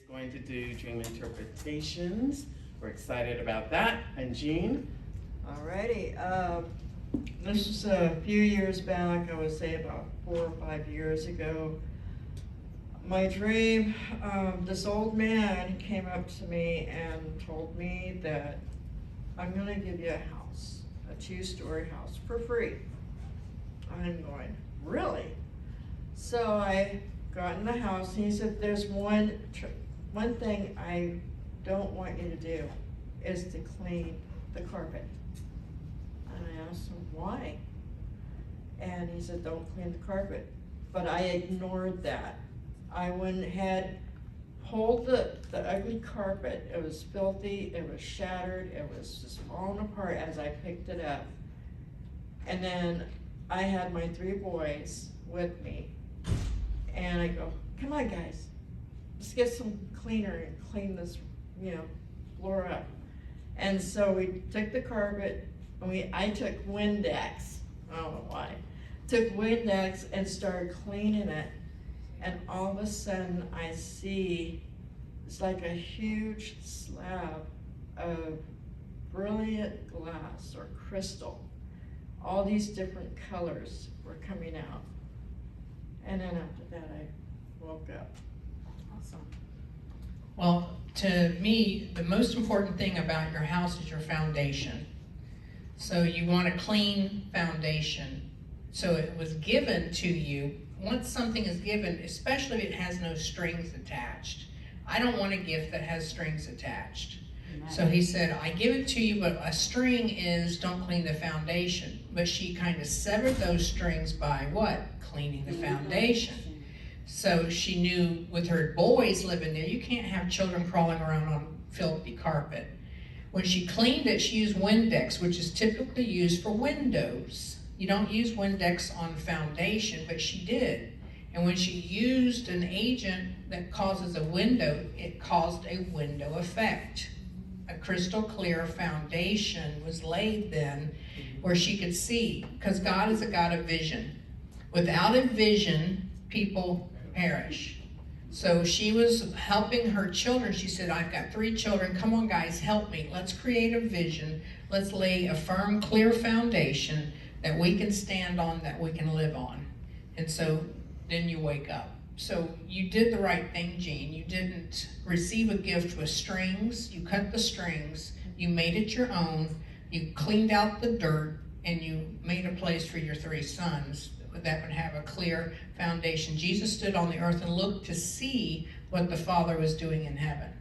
going to do dream interpretations. We're excited about that. And Jean? Alrighty. This was a few years back, I would say about 4 or 5 years ago. My dream, this old man came up to me and told me that I'm going to give you a house, a 2-story house for free. I'm going, really? So I got in the house and he said, there's one thing I don't want you to do is to clean the carpet. And I asked him, why? And he said, don't clean the carpet. But I ignored that. I went ahead, pulled the ugly carpet. It was filthy, it was shattered, it was just falling apart as I picked it up. And then I had my 3 boys with me. And I go, come on guys, let's get some cleaner and clean this, floor up. And so we took the carpet, and I took Windex, I don't know why, took Windex and started cleaning it. And all of a sudden I see, it's like a huge slab of brilliant glass or crystal. All these different colors were coming out. And then after that I woke up. Awesome. Well, to me, the most important thing about your house is your foundation. So you want a clean foundation. So it was given to you. Once something is given, especially if it has no strings attached. I don't want a gift that has strings attached. Amen. So he said, I give it to you, but a string is don't clean the foundation. But she kind of severed those strings by what? Cleaning the foundation. So she knew with her boys living there, you can't have children crawling around on filthy carpet. When she cleaned it, she used Windex, which is typically used for windows. You don't use Windex on foundation, but she did. And when she used an agent that causes a window, it caused a window effect. A crystal clear foundation was laid then where she could see, because God is a God of vision. Without a vision, people perish. So she was helping her children. She said, I've got 3 children. Come on, guys, help me. Let's create a vision. Let's lay a firm, clear foundation that we can stand on, that we can live on. And so then you wake up. So you did the right thing, Jean. You didn't receive a gift with strings. You cut the strings. You made it your own. You cleaned out the dirt, and you made a place for your 3 sons that would have a clear foundation. Jesus stood on the earth and looked to see what the Father was doing in heaven.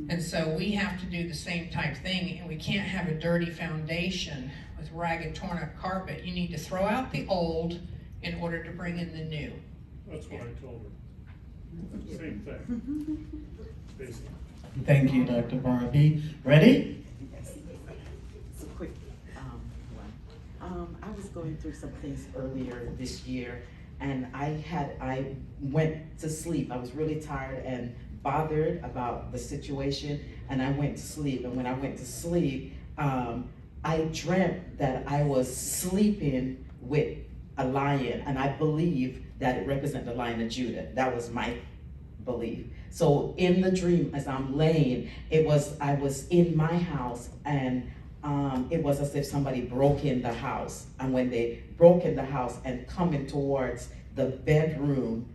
And so we have to do the same type thing, and we can't have a dirty foundation with ragged, torn up carpet. You need to throw out the old in order to bring in the new. That's what I told her. Same thing. Basically. Thank you, Dr. Barbie. Ready? Yes. It's a quick one. I was going through some things earlier this year, and I went to sleep. I was really tired and bothered about the situation, and I went to sleep. And when I went to sleep, I dreamt that I was sleeping with a lion, and I believe that it represented the Lion of Judah. That was my belief. So in the dream, as I'm laying, I was in my house, and it was as if somebody broke in the house. And when they broke in the house and coming towards the bedroom,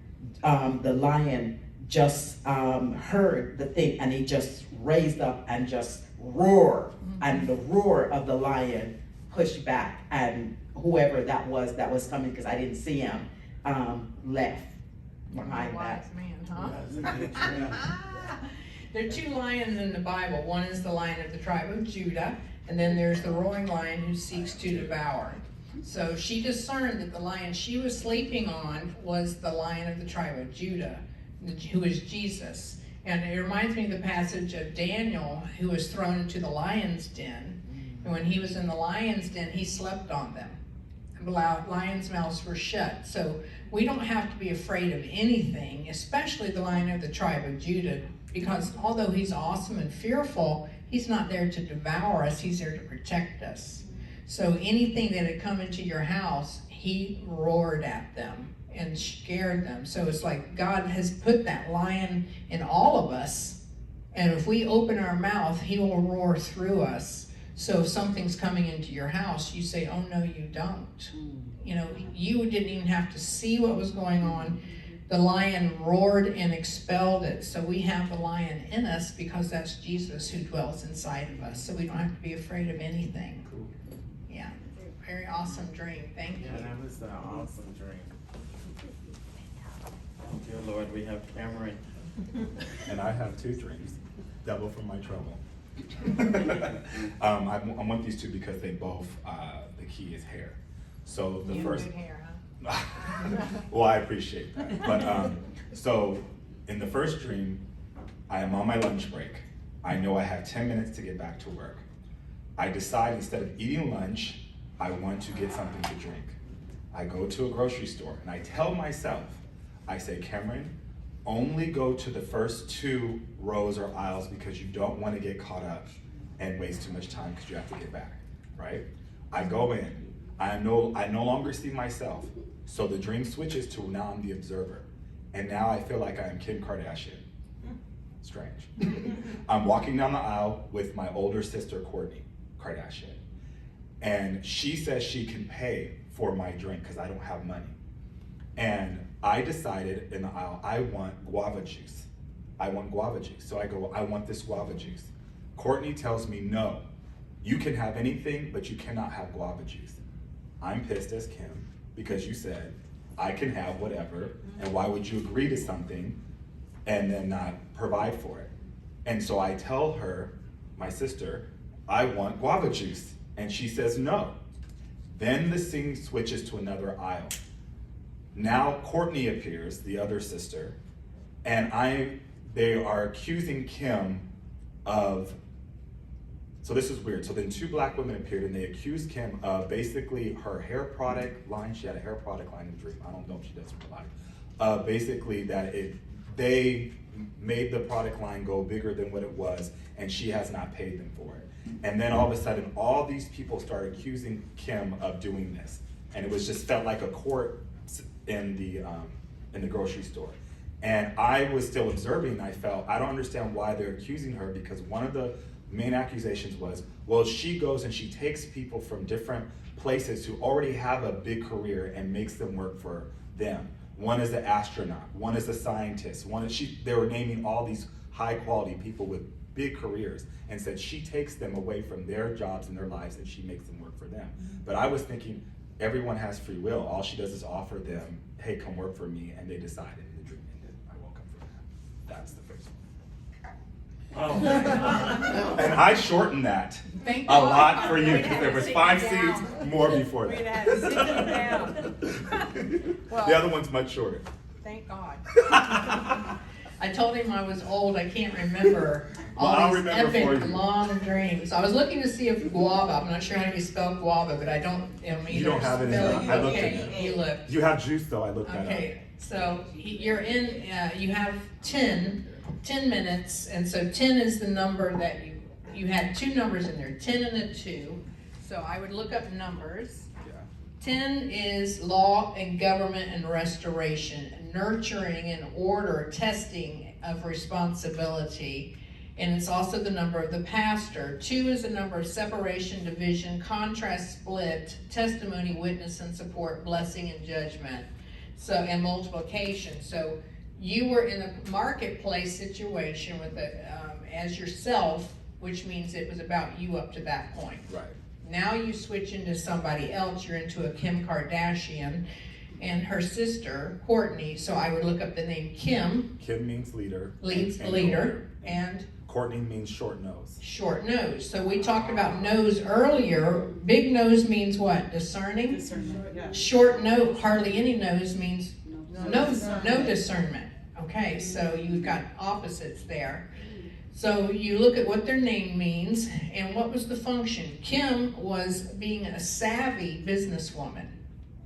the lion just heard the thing, and he just raised up and just roared. And the roar of the lion pushed back, and whoever that was coming, because I didn't see him, left behind that. Wise man, huh? There are 2 lions in the Bible. One is the Lion of the tribe of Judah, and then there's the roaring lion who seeks to devour. So she discerned that the lion she was sleeping on was the Lion of the tribe of Judah, who is Jesus. And it reminds me of the passage of Daniel, who was thrown into the lion's den. And when he was in the lion's den, he slept on them. The lions' mouths were shut. So we don't have to be afraid of anything, especially the Lion of the tribe of Judah, because although he's awesome and fearful, he's not there to devour us. He's there to protect us. So anything that had come into your house, he roared at them. and scared them. So it's like God has put that lion in all of us, and if we open our mouth, he will roar through us. So if something's coming into your house, you say, oh no, you don't. You know, you didn't even have to see what was going on. The lion roared and expelled it. So we have the lion in us because that's Jesus who dwells inside of us. So we don't have to be afraid of anything. Yeah, very awesome dream. Thank you. Yeah, that was an awesome dream. Dear Lord, we have Cameron. And I have two dreams, double for my trouble. I want these two because they both, the key is hair. So the You first. have good hair, huh? Well, I appreciate that. But so in the first dream, I am on my lunch break. I know I have 10 minutes to get back to work. I decide instead of eating lunch, I want to get something to drink. I go to a grocery store and I tell myself, I say, Cameron, only go to the first 2 rows or aisles because you don't want to get caught up and waste too much time because you have to get back, right? I go in. I no longer see myself. So the dream switches to now I'm the observer. And now I feel like I am Kim Kardashian. Strange. I'm walking down the aisle with my older sister, Kourtney Kardashian. And she says she can pay for my drink because I don't have money. And I decided in the aisle, I want guava juice. I want guava juice. So I go, I want this guava juice. Kourtney tells me, no, you can have anything, but you cannot have guava juice. I'm pissed as Kim because you said I can have whatever, and why would you agree to something and then not provide for it? And so I tell her, my sister, I want guava juice. And she says no. Then the scene switches to another aisle. Now Kourtney appears, the other sister, and they are accusing Kim of, so this is weird. So then 2 black women appeared and they accused Kim of basically her hair product line. She had a hair product line in the dream. I don't know if she does in real life. Basically that they made the product line go bigger than what it was and she has not paid them for it. And then all of a sudden, all these people started accusing Kim of doing this. And it was just felt like a court in the grocery store. And I was still observing and I felt, I don't understand why they're accusing her because one of the main accusations was, well, she goes and she takes people from different places who already have a big career and makes them work for them. One is an astronaut, one is a scientist, they were naming all these high quality people with big careers and said she takes them away from their jobs and their lives and she makes them work for them. But I was thinking, everyone has free will. All she does is offer them, hey, come work for me, and they decided and the dream ended. I woke up from that. That's the first one. Oh. And I shortened that Thank a God. lot for you We'd because have there to was sit 5 you seats down. more before We'd that. have to sit you down. Well, The other one's much shorter. Thank God. I told him I was old, I can't remember Well, I'll all these remember for epic you. long dreams. I was looking to see if guava, I'm not sure how you spell guava, but I don't, You don't have it in spell there. I looked okay, at it. you looked. You have juice though, I looked that up. Okay, so you're in, you have 10 minutes, and so 10 is the number that you had 2 numbers in there, 10 and a 2. So I would look up numbers. Yeah. 10 is law and government and restoration, nurturing and order, testing of responsibility. And it's also the number of the pastor. 2 is the number of separation, division, contrast, split, testimony, witness and support, blessing and judgment. So, and multiplication. So you were in a marketplace situation with as yourself, which means it was about you up to that point. Right. Now you switch into somebody else, you're into a Kim Kardashian and her sister, Kourtney, so I would look up the name Kim, Kim means leader. leads and leader, and Kourtney means short nose. short nose. So we talked about nose earlier. Big nose means what? Discerning? Short nose, hardly any nose means no discernment. Okay, so you've got opposites there. So you look at what their name means, and what was the function? Kim was being a savvy businesswoman.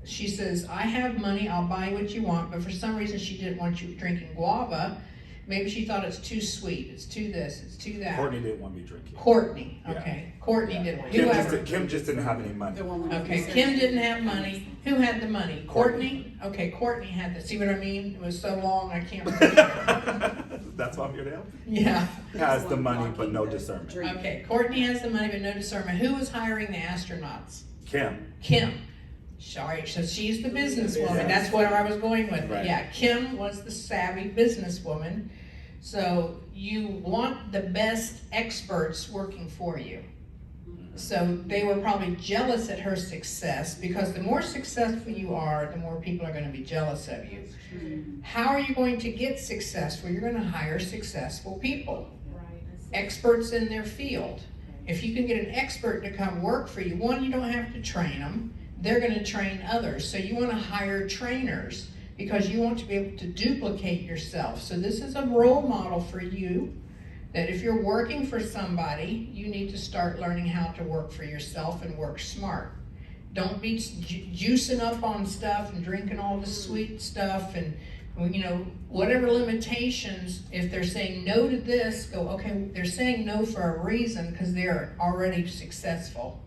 She says, I have money, I'll buy what you want, but for some reason she didn't want you drinking guava, Maybe she thought it's too sweet, it's too this, it's too that. Courtney didn't want me drinking. Courtney, Yeah. okay. Courtney Yeah. didn't. Kim Whoever. Kim just didn't have any money. Okay, Kim didn't have money. Who had the money? Courtney? Okay, Courtney had the, see what I mean? It was so long, I can't remember. That's why I'm here to help. Yeah. Has the money but no discernment. Okay, Courtney has the money but no discernment. Who was hiring the astronauts? Kim. Kim. Sorry, so she's the businesswoman. That's where I was going with it. Right. Yeah, Kim was the savvy businesswoman. So you want the best experts working for you. So they were probably jealous at her success, because the more successful you are, the more people are going to be jealous of you. How are you going to get successful? You're going to hire successful people, experts in their field. If you can get an expert to come work for you, one, you don't have to train them. They're going to train others. So you want to hire trainers, because you want to be able to duplicate yourself. So this is a role model for you, that if you're working for somebody, you need to start learning how to work for yourself and work smart. Don't be juicing up on stuff and drinking all the sweet stuff and, you know, whatever limitations. If they're saying no to this, go, okay, they're saying no for a reason, because they're already successful.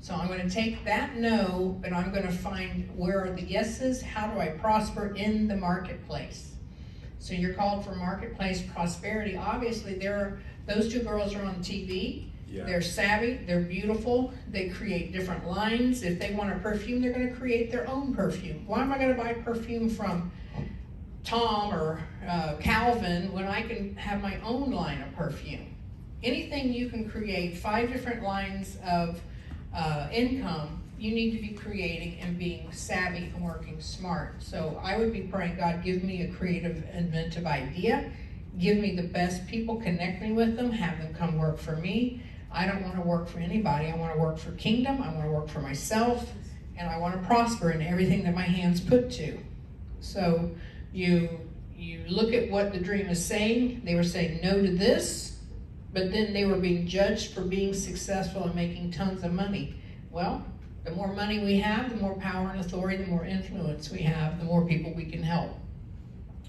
So I'm going to take that no, but I'm going to find where are the yeses, how do I prosper in the marketplace. So you're called for marketplace prosperity. Obviously, those two girls are on TV. Yeah. They're savvy, they're beautiful, they create different lines. If they want a perfume, they're going to create their own perfume. Why am I going to buy perfume from Tom or Calvin when I can have my own line of perfume? Anything you can create, 5 different lines of income, you need to be creating and being savvy and working smart. So I would be praying, God, give me a creative, inventive idea. Give me the best people, connect me with them, have them come work for me. I don't want to work for anybody. I want to work for kingdom. I want to work for myself. And I want to prosper in everything that my hands put to. So you look at what the dream is saying. They were saying no to this, but then they were being judged for being successful and making tons of money. Well, the more money we have, the more power and authority, the more influence we have, the more people we can help.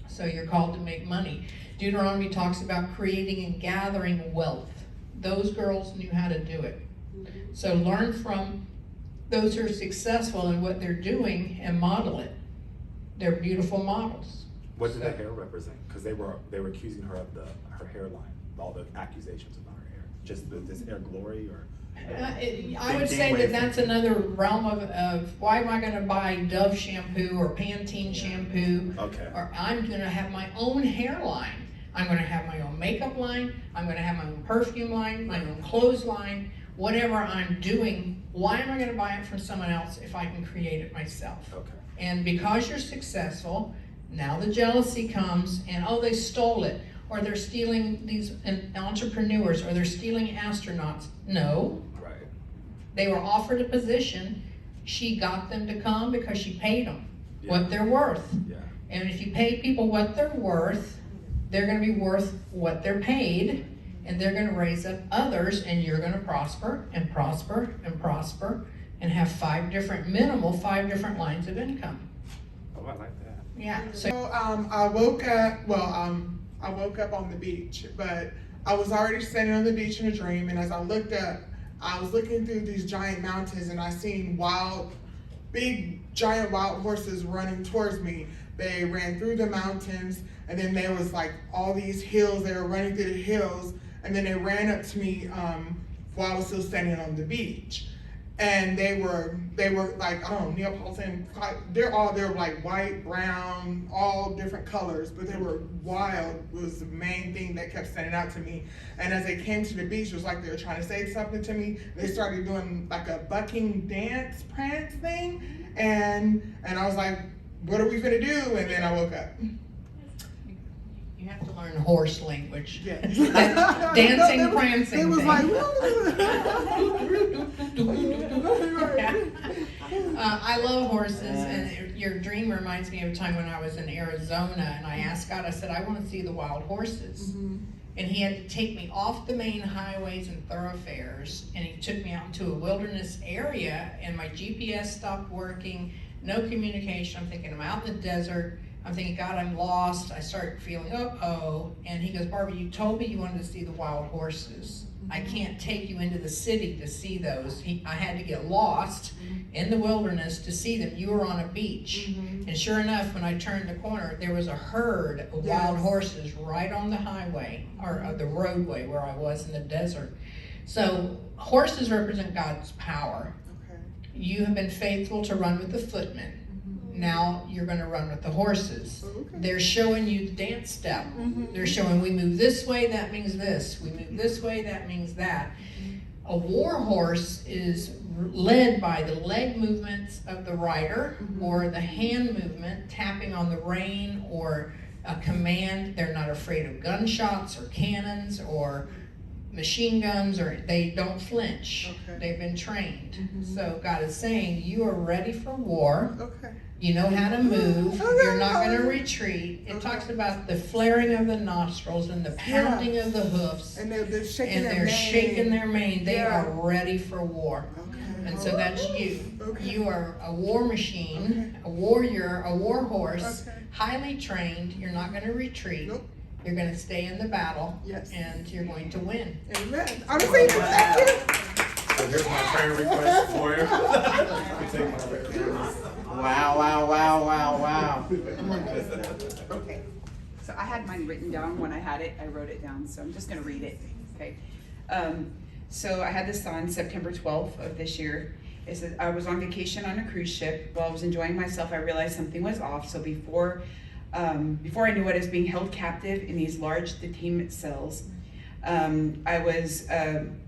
So you're called to make money. Deuteronomy talks about creating and gathering wealth. Those girls knew how to do it. So learn from those who are successful in what they're doing and model it. They're beautiful models. What did the hair represent? Because they were accusing her of her hairline, all the accusations about her hair. Just this hair glory, or I would say that's another realm of why am I going to buy Dove shampoo or Pantene shampoo? Okay. Or I'm going to have my own hairline. I'm going to have my own makeup line. I'm going to have my own perfume line, my own clothes line. Whatever I'm doing, why am I going to buy it from someone else if I can create it myself? Okay. And because you're successful, now the jealousy comes and, oh, they stole it, or they're stealing these entrepreneurs, or they're stealing astronauts. No. Right. They were offered a position. She got them to come because she paid them Yeah. what they're worth. Yeah. And if you pay people what they're worth, they're going to be worth what they're paid, and they're going to raise up others, and you're going to prosper and prosper and prosper and have 5 different lines of income. Oh, I like that. Yeah. So So I woke up on the beach, but I was already standing on the beach in a dream, and as I looked up, I was looking through these giant mountains, and I seen big giant wild horses running towards me. They ran through the mountains, and then there was like all these hills. They were running through the hills, and then they ran up to me while I was still standing on the beach. And they were like, I don't know, Neapolitan. They're like white, brown, all different colors, but they were wild. Was the main thing that kept standing out to me. And as they came to the beach, it was like they were trying to say something to me. They started doing like a bucking dance prance thing, and I was like, what are we gonna do? And then I woke up. you have to learn horse language. Yeah. That dancing, prancing It was thing. like, I love horses, and your dream reminds me of a time when I was in Arizona, and I asked God, I said, I want to see the wild horses. And he had to take me off the main highways and thoroughfares, and he took me out into a wilderness area, and my GPS stopped working, no communication. I'm thinking I'm out in the desert, I'm thinking, God, I'm lost. I start feeling, uh-oh. And he goes, Barbara, you told me you wanted to see the wild horses. I can't take you into the city to see those. I had to get lost in the wilderness to see them. You were on a beach. And sure enough, when I turned the corner, there was a herd of wild horses right on the highway, or the roadway where I was in the desert. So horses represent God's power. Okay. You have been faithful to run with the footmen. Now you're going to run with the horses. Okay. They're showing you the dance step. They're showing we move this way, that means this. We move this way, that means that. A war horse is led by the leg movements of the rider or the hand movement, tapping on the rein or a command. They're not afraid of gunshots or cannons or machine guns, or they don't flinch. Okay. They've been trained. So God is saying you are ready for war. Okay. You know how to move. Okay. You're not going to retreat. It talks about the flaring of the nostrils and the pounding of the hoofs. And they're shaking And their they're mane. shaking their mane. They Yeah. are ready for war. Okay. And so that's you. Okay. You are a war machine, a warrior, a war horse, Okay. highly trained. You're not going to retreat. Nope. You're going to stay in the battle. Yes. And you're going to win. Amen. I'm saying thank you. So here's my prayer request for you. Wow, wow, wow, wow, wow. Okay, so I had mine written down. When I had it, I wrote it down, so I'm just gonna read it, okay? So I had this on September 12th of this year. It says, I was on vacation on a cruise ship. While I was enjoying myself, I realized something was off. So before I knew it, I was being held captive in these large detainment cells. I was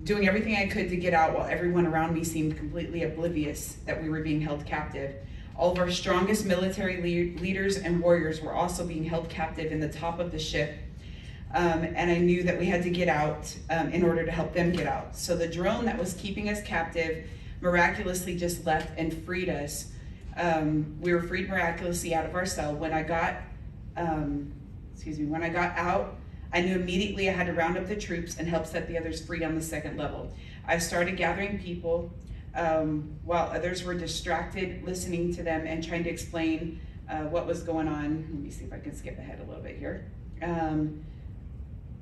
doing everything I could to get out while everyone around me seemed completely oblivious that we were being held captive. All of our strongest military leaders and warriors were also being held captive in the top of the ship. And I knew that we had to get out in order to help them get out. So the drone that was keeping us captive miraculously just left and freed us. We were freed miraculously out of our cell. When I got out, I knew immediately I had to round up the troops and help set the others free on the second level. I started gathering people while others were distracted, listening to them and trying to explain what was going on. Let me see if I can skip ahead a little bit here.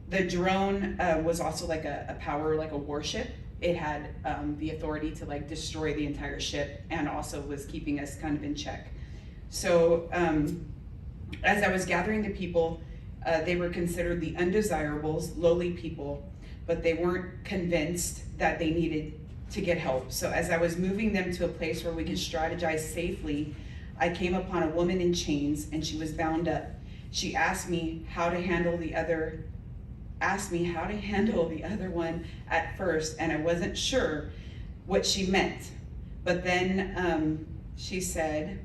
The drone was also like a power, like a warship. It had the authority to like destroy the entire ship and also was keeping us kind of in check. So as I was gathering the people, they were considered the undesirables, lowly people, but they weren't convinced that they needed to get help. So as I was moving them to a place where we could strategize safely, I came upon a woman in chains and she was bound up. She asked me how to handle the other one at first, and I wasn't sure what she meant. But then she said,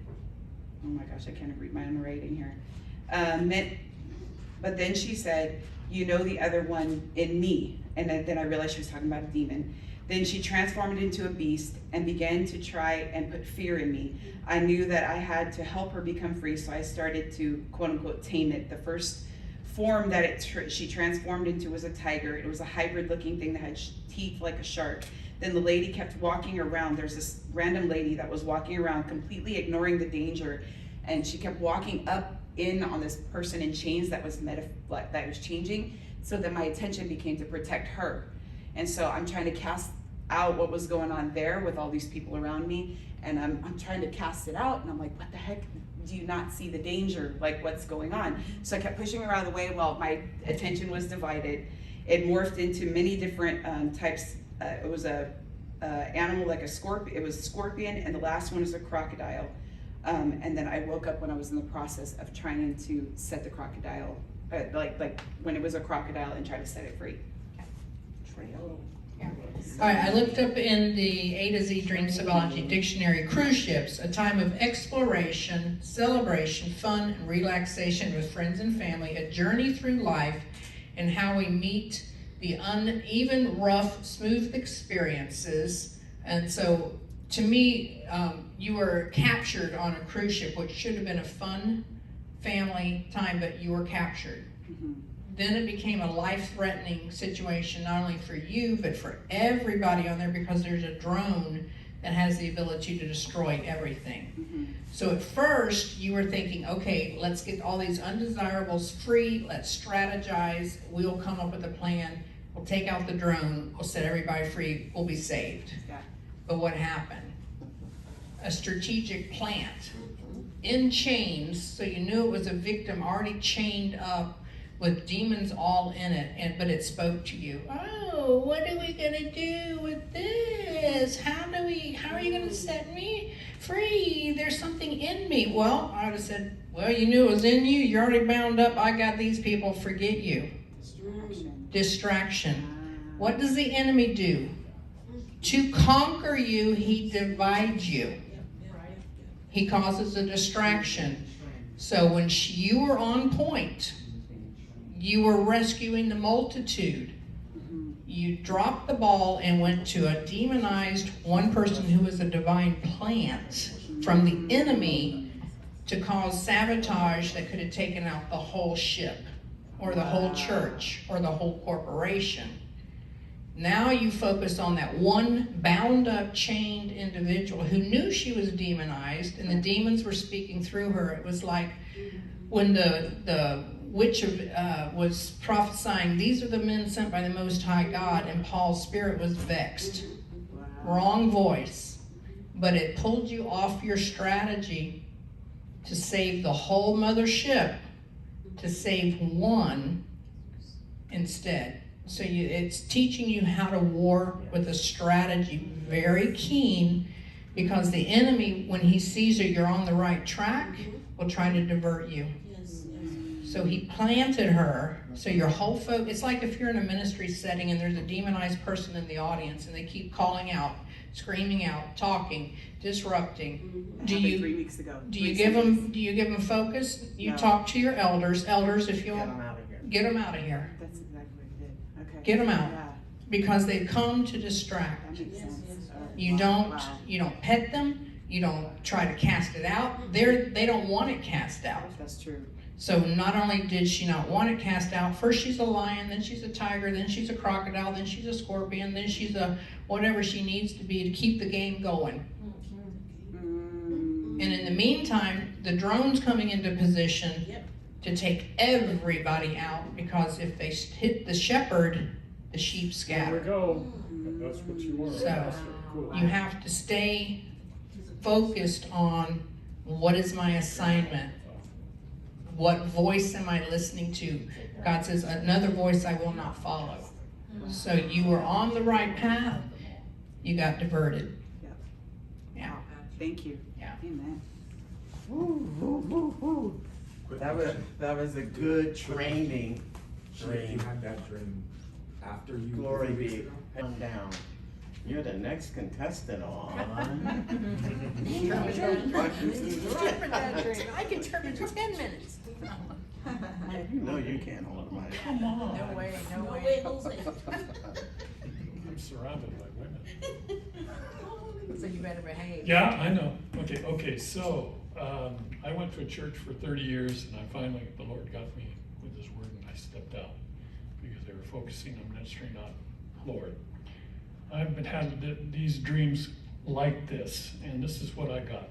oh my gosh, I can't read my own writing here. But then she said, you know the other one in me. And then I realized she was talking about a demon. Then she transformed into a beast and began to try and put fear in me. I knew that I had to help her become free, so I started to quote unquote tame it. The first form that she transformed into was a tiger. It was a hybrid looking thing that had teeth like a shark. Then the lady kept walking around. There's this random lady that was walking around completely ignoring the danger, and she kept walking up in on this person in chains that was changing, so that my attention became to protect her. And so I'm trying to cast out what was going on there with all these people around me, and I'm trying to cast it out, and I'm like, what the heck? Do you not see the danger? Like, what's going on? So I kept pushing her out of the way while my attention was divided. It morphed into many different types. It was a animal like a scorpion. It was a scorpion, and the last one was a crocodile. And then I woke up when I was in the process of trying to set the crocodile, like when it was a crocodile, and try to set it free. Yeah. All right, I looked up in the A to Z Dream Symbology Dictionary, cruise ships, a time of exploration, celebration, fun, and relaxation with friends and family, a journey through life, and how we meet the uneven, rough, smooth experiences. And so, to me, you were captured on a cruise ship, which should have been a fun family time, but you were captured. Mm-hmm. Then it became a life-threatening situation, not only for you, but for everybody on there, because there's a drone that has the ability to destroy everything. Mm-hmm. So at first, you were thinking, okay, let's get all these undesirables free, let's strategize, we'll come up with a plan, we'll take out the drone, we'll set everybody free, we'll be saved. Yeah. But what happened? A strategic plant in chains, so you knew it was a victim already chained up with demons all in it, but it spoke to you. Oh, what are we gonna do with this? How are you gonna set me free? There's something in me. Well, I would have said, well, you knew it was in you, you're already bound up, I got these people, forget you. Distraction. What does the enemy do? To conquer you, he divides you. He causes a distraction. So when you were on point, you were rescuing the multitude. You dropped the ball and went to a demonized one person who was a divine plant from the enemy to cause sabotage that could have taken out the whole ship or the whole church or the whole corporation. Now you focus on that one bound up, chained individual who knew she was demonized and the demons were speaking through her. It was like when the witch was prophesying, these are the men sent by the Most High God, and Paul's spirit was vexed. Wrong voice. But it pulled you off your strategy to save the whole mothership, to save one instead. So it's teaching you how to war with a strategy, very keen, because the enemy, when he sees that you're on the right track, will try to divert you. So he planted her, so your whole focus, it's like if you're in a ministry setting and there's a demonized person in the audience and they keep calling out, screaming out, talking, disrupting. Do you 3 weeks ago. do you give them focus? You No. talk to your elders, if you Get want, them out of here. get them out of here. That's exactly what I did. Okay. Get them out. Yeah, Because they've come to distract. that makes sense. You don't pet them, you don't try to cast it out. They don't want it cast out. That's true. So not only did she not want it cast out, first she's a lion, then she's a tiger, then she's a crocodile, then she's a scorpion, then she's a whatever she needs to be to keep the game going. And in the meantime, the drone's coming into position to take everybody out, because if they hit the shepherd, the sheep There we scatter. go. That's what you want. So, That's cool. You have to stay focused on what is my assignment. What voice am I listening to? God says, another voice I will not follow. So you were on the right path, you got diverted. Yeah. Thank you. Yeah. Amen. That was a good training. You had that dream after you. Glory be. Come down. You're the next contestant on. I can turn it for 10 minutes. You know you can't hold the mic. Come on. No way, Jose. I'm surrounded by women. So you better behave. Yeah, I know. Okay, so, I went to a church for 30 years and the Lord got me with his word and I stepped out because they were focusing on ministry, not Lord. I've been having these dreams like this, and this is what I got.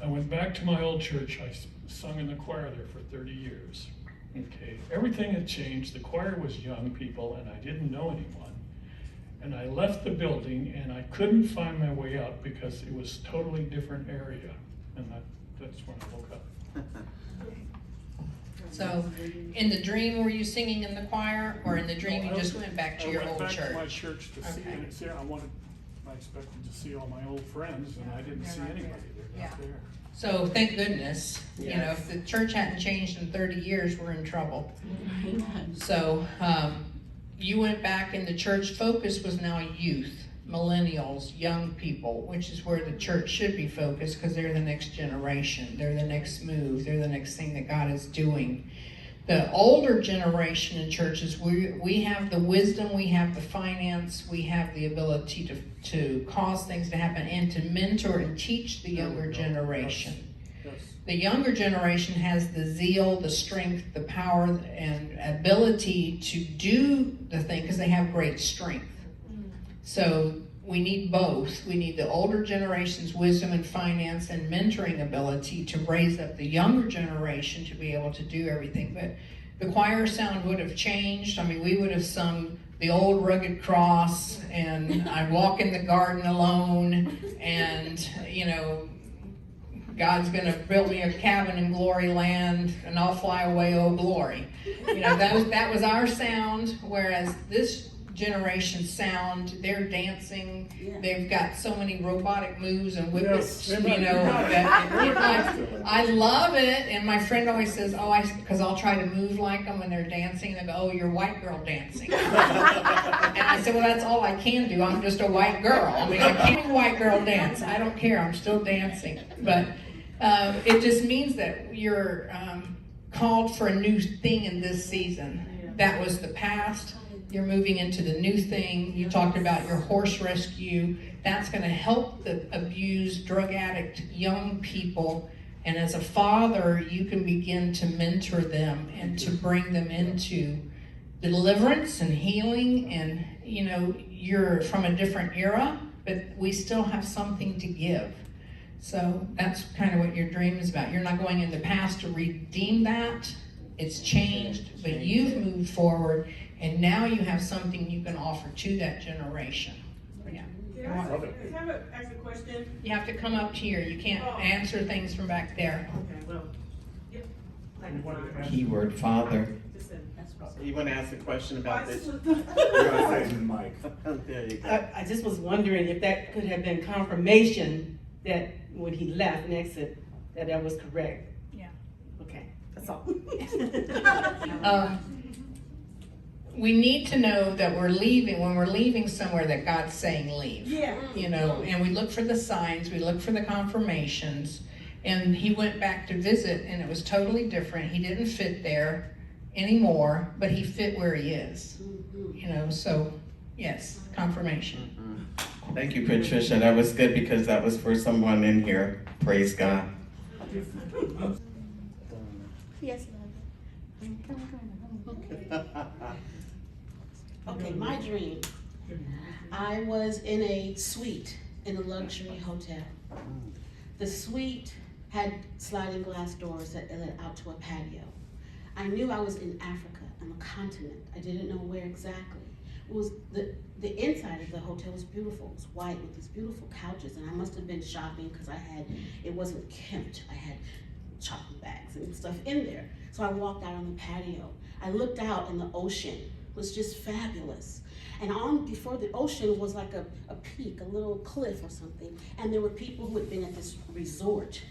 I went back to my old church. I sung in the choir there for 30 years. Okay, everything had changed. The choir was young people, and I didn't know anyone. And I left the building, and I couldn't find my way out because it was a totally different area. And that's when I woke up. So, in the dream, were you singing in the choir, or in the dream you just went back to your old I went back to my church? church to Okay. see, I expected to see all my old friends, and I didn't They're see not anybody. there. They're not Yeah. there. So, thank goodness. You know, Yes. if the church hadn't changed in 30 years, we're in trouble. So, you went back, and the church focus was now youth, millennials, young people, which is where the church should be focused, because they're the next generation. They're the next move. They're the next thing that God is doing. The older generation in churches, we have the wisdom, we have the finance, we have the ability to cause things to happen and to mentor and teach the younger generation. Yes. The younger generation has the zeal, the strength, the power, and ability to do the thing because they have great strength. So we need both. We need the older generation's wisdom and finance and mentoring ability to raise up the younger generation to be able to do everything. But the choir sound would have changed. I mean, we would have sung The Old Rugged Cross, and I Walk in the Garden Alone, and, you know, God's gonna build me a cabin in glory land, and I'll fly away, oh glory. You know, that was our sound, whereas this generation's sound, they're dancing, they've got so many robotic moves and whippets, you know, I love it, and my friend always says, because I'll try to move like them when they're dancing, and they go, oh, you're white girl dancing. And I said, well, that's all I can do, I'm just a white girl. I mean, I can't do white girl dance, I don't care, I'm still dancing. But it just means that you're called for a new thing in this season. That was the past. You're moving into the new thing. You talked about your horse rescue. That's going to help the abused, drug addict young people. And as a father, you can begin to mentor them and to bring them into deliverance and healing. And, you know, you're from a different era, but we still have something to give. So that's kind of what your dream is about. You're not going in the past to redeem that. It's changed, but you've moved forward. And now you have something you can offer to that generation. Yeah. Can I ask a question? You have to come up here. You can't answer things from back there. Okay, well. Yep. Keyword father. You want to ask a question about this? You're gonna say to the mic. There you go. I just was wondering if that could have been confirmation that when he left and exit, that was correct. Yeah. Okay, that's all. We need to know that we're leaving, when we're leaving somewhere, that God's saying leave. Yeah. You know, and we look for the signs, we look for the confirmations. And he went back to visit, and it was totally different. He didn't fit there anymore, but he fit where he is. You know, so yes, confirmation. Thank you, Patricia. That was good because that was for someone in here. Praise God. Yes, okay, my dream. I was in a suite in a luxury hotel. The suite had sliding glass doors that led out to a patio. I knew I was in Africa, on a continent. I didn't know where exactly. It was the inside of the hotel was beautiful. It was white with these beautiful couches, and I must have been shopping because it wasn't kempt. I had chocolate bags and stuff in there. So I walked out on the patio. I looked out, and the ocean was just fabulous. And before the ocean was like a peak, a little cliff or something, and there were people who had been at this resort,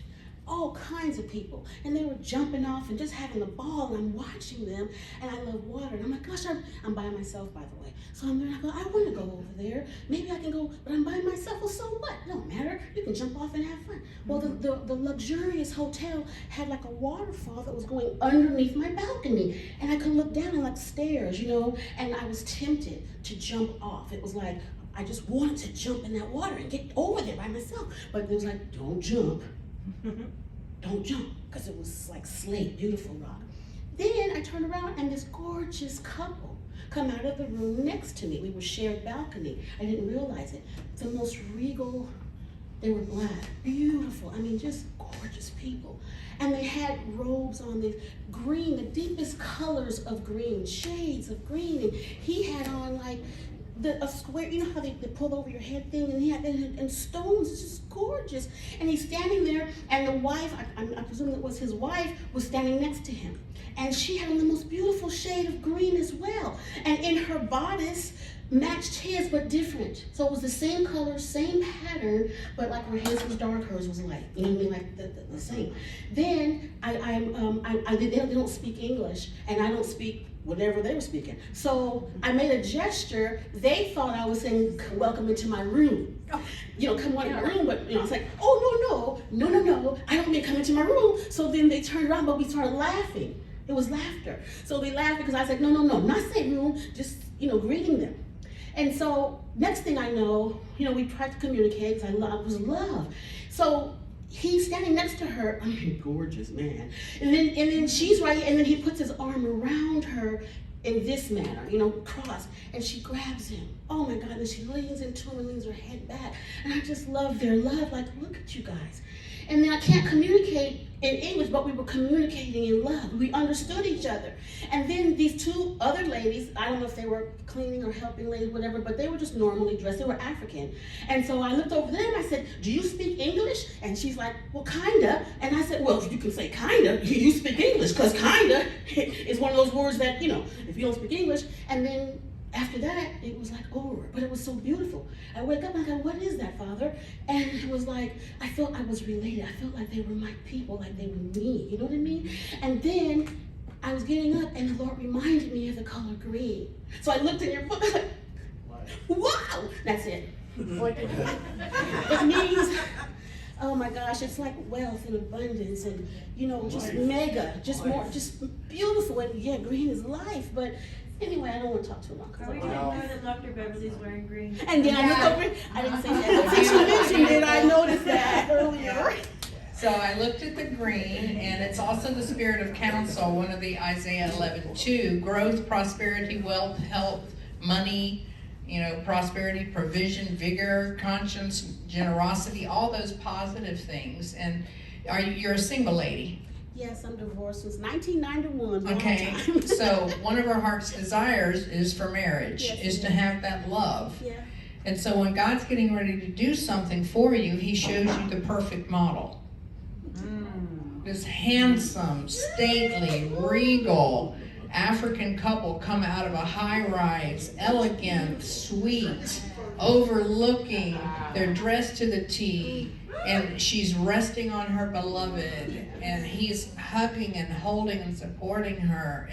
all kinds of people, and they were jumping off and just having a ball, and I'm watching them, and I love water, and I'm like, gosh, I'm by myself, by the way. So I'm there, and I go, I want to go over there. Maybe I can go, but I'm by myself. Well, so what? It don't matter. You can jump off and have fun. Well, the luxurious hotel had like a waterfall that was going underneath my balcony, and I could look down and like stairs, you know, and I was tempted to jump off. It was like, I just wanted to jump in that water and get over there by myself. But it was like, don't jump. Don't jump, because it was like slate, beautiful rock. Then I turned around and this gorgeous couple come out of the room next to me. We were shared balcony. I didn't realize it. The most regal, they were black, beautiful. I mean, just gorgeous people. And they had robes on, this green, the deepest colors of green, shades of green. And he had on like a square, you know how they pull over your head thing, and he had and stones, it's just gorgeous. And he's standing there, and the wife, I presume it was his wife, was standing next to him. And she had on the most beautiful shade of green as well. And in her bodice matched his, but different. So it was the same color, same pattern, but like where his was dark, hers was light. You know what I mean? Like the same. Then they don't speak English, and I don't speak whatever they were speaking. So I made a gesture. They thought I was saying, welcome into my room. You know, come on in my room, but you know, it's like, oh, no, I don't mean come into my room. So then they turned around, but we started laughing. It was laughter. So they laughed because I was like, no, not say room, just, you know, greeting them. And so next thing I know, you know, we tried to communicate because I was love. So he's standing next to her, I mean, gorgeous man. And then she's right, and then he puts his arm around her, in this manner, cross, and she grabs him. Oh my God, and she leans into him and leans her head back. And I just love their love, like, look at you guys. And then I can't communicate in English, but we were communicating in love. We understood each other. And then these two other ladies, I don't know if they were cleaning or helping ladies, whatever, but they were just normally dressed. They were African. And so I looked over them, I said, do you speak English? And she's like, well, kinda. And I said, well, if you can say kinda, you speak English, because kinda is one of those words that, if you don't speak English. And then after that, it was like over, but it was so beautiful. I wake up and I go, what is that, Father? And it was like, I felt I was related. I felt like they were my people, like they were me, you know what I mean? And then I was getting up and the Lord reminded me of the color green. So I looked in your book, I was like, wow, that's it. It means, oh my gosh, it's like wealth and abundance and, just mega, just more, just beautiful. And yeah, green is life, but anyway, I don't want to talk too long. Are we going to know that Dr. Beverly's wearing green? And then I looked over, I didn't say that, but since you mentioned it, I noticed that earlier. So I looked at the green, and it's also the spirit of counsel, one of the Isaiah 11:2, growth, prosperity, wealth, health, money, prosperity, provision, vigor, conscience, generosity, all those positive things. And you're a single lady? Yes, I'm divorced since 1991. Okay, so one of our heart's desires is for marriage, Yes, is to have that love. Yeah. And so when God's getting ready to do something for you, He shows you the perfect model. This handsome, stately, regal African couple come out of a high-rise, elegant, sweet, overlooking, they're dressed to the T, and she's resting on her beloved, and he's hugging and holding and supporting her.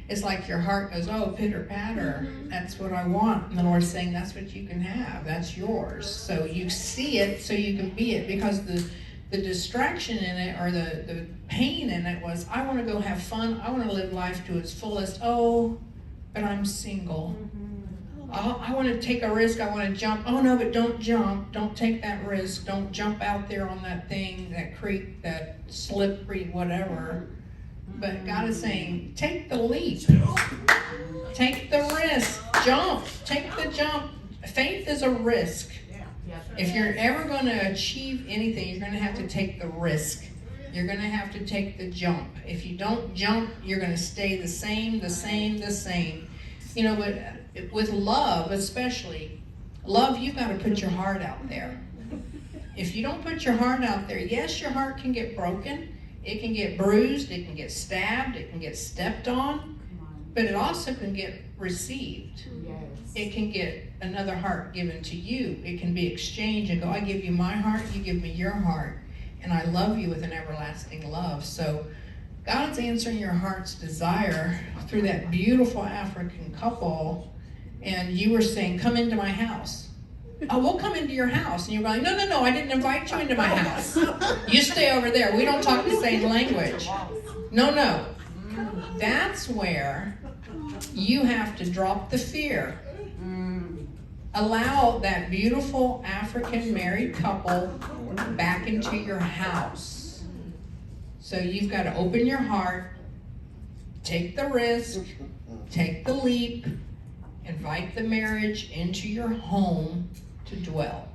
It's like your heart goes, oh, pitter-patter, that's what I want. And the Lord's saying, that's what you can have, that's yours. So you see it so you can be it, because the distraction in it, or the pain in it was, I want to go have fun, I want to live life to its fullest. Oh, but I'm single. I want to take a risk, I want to jump. Oh no, but don't jump, don't take that risk, don't jump out there on that thing, that creek, that slippery whatever. But God is saying, take the leap, take the risk, jump, take the jump. Faith is a risk. If you're ever going to achieve anything, you're going to have to take the risk. You're going to have to take the jump. If you don't jump, you're going to stay the same. But with love especially, love, you've got to put your heart out there. If you don't put your heart out there, yes, your heart can get broken. It can get bruised. It can get stabbed. It can get stepped on. But it also can get received. It can get another heart given to you. It can be exchanged and go, I give you my heart, you give me your heart, and I love you with an everlasting love. So God's answering your heart's desire through that beautiful African couple, and you were saying, come into my house. Oh, we'll come into your house. And you're going, no, I didn't invite you into my house. You stay over there. We don't talk the same language. No. That's where you have to drop the fear. Allow that beautiful African married couple back into your house. So you've got to open your heart, take the risk, take the leap, invite the marriage into your home to dwell.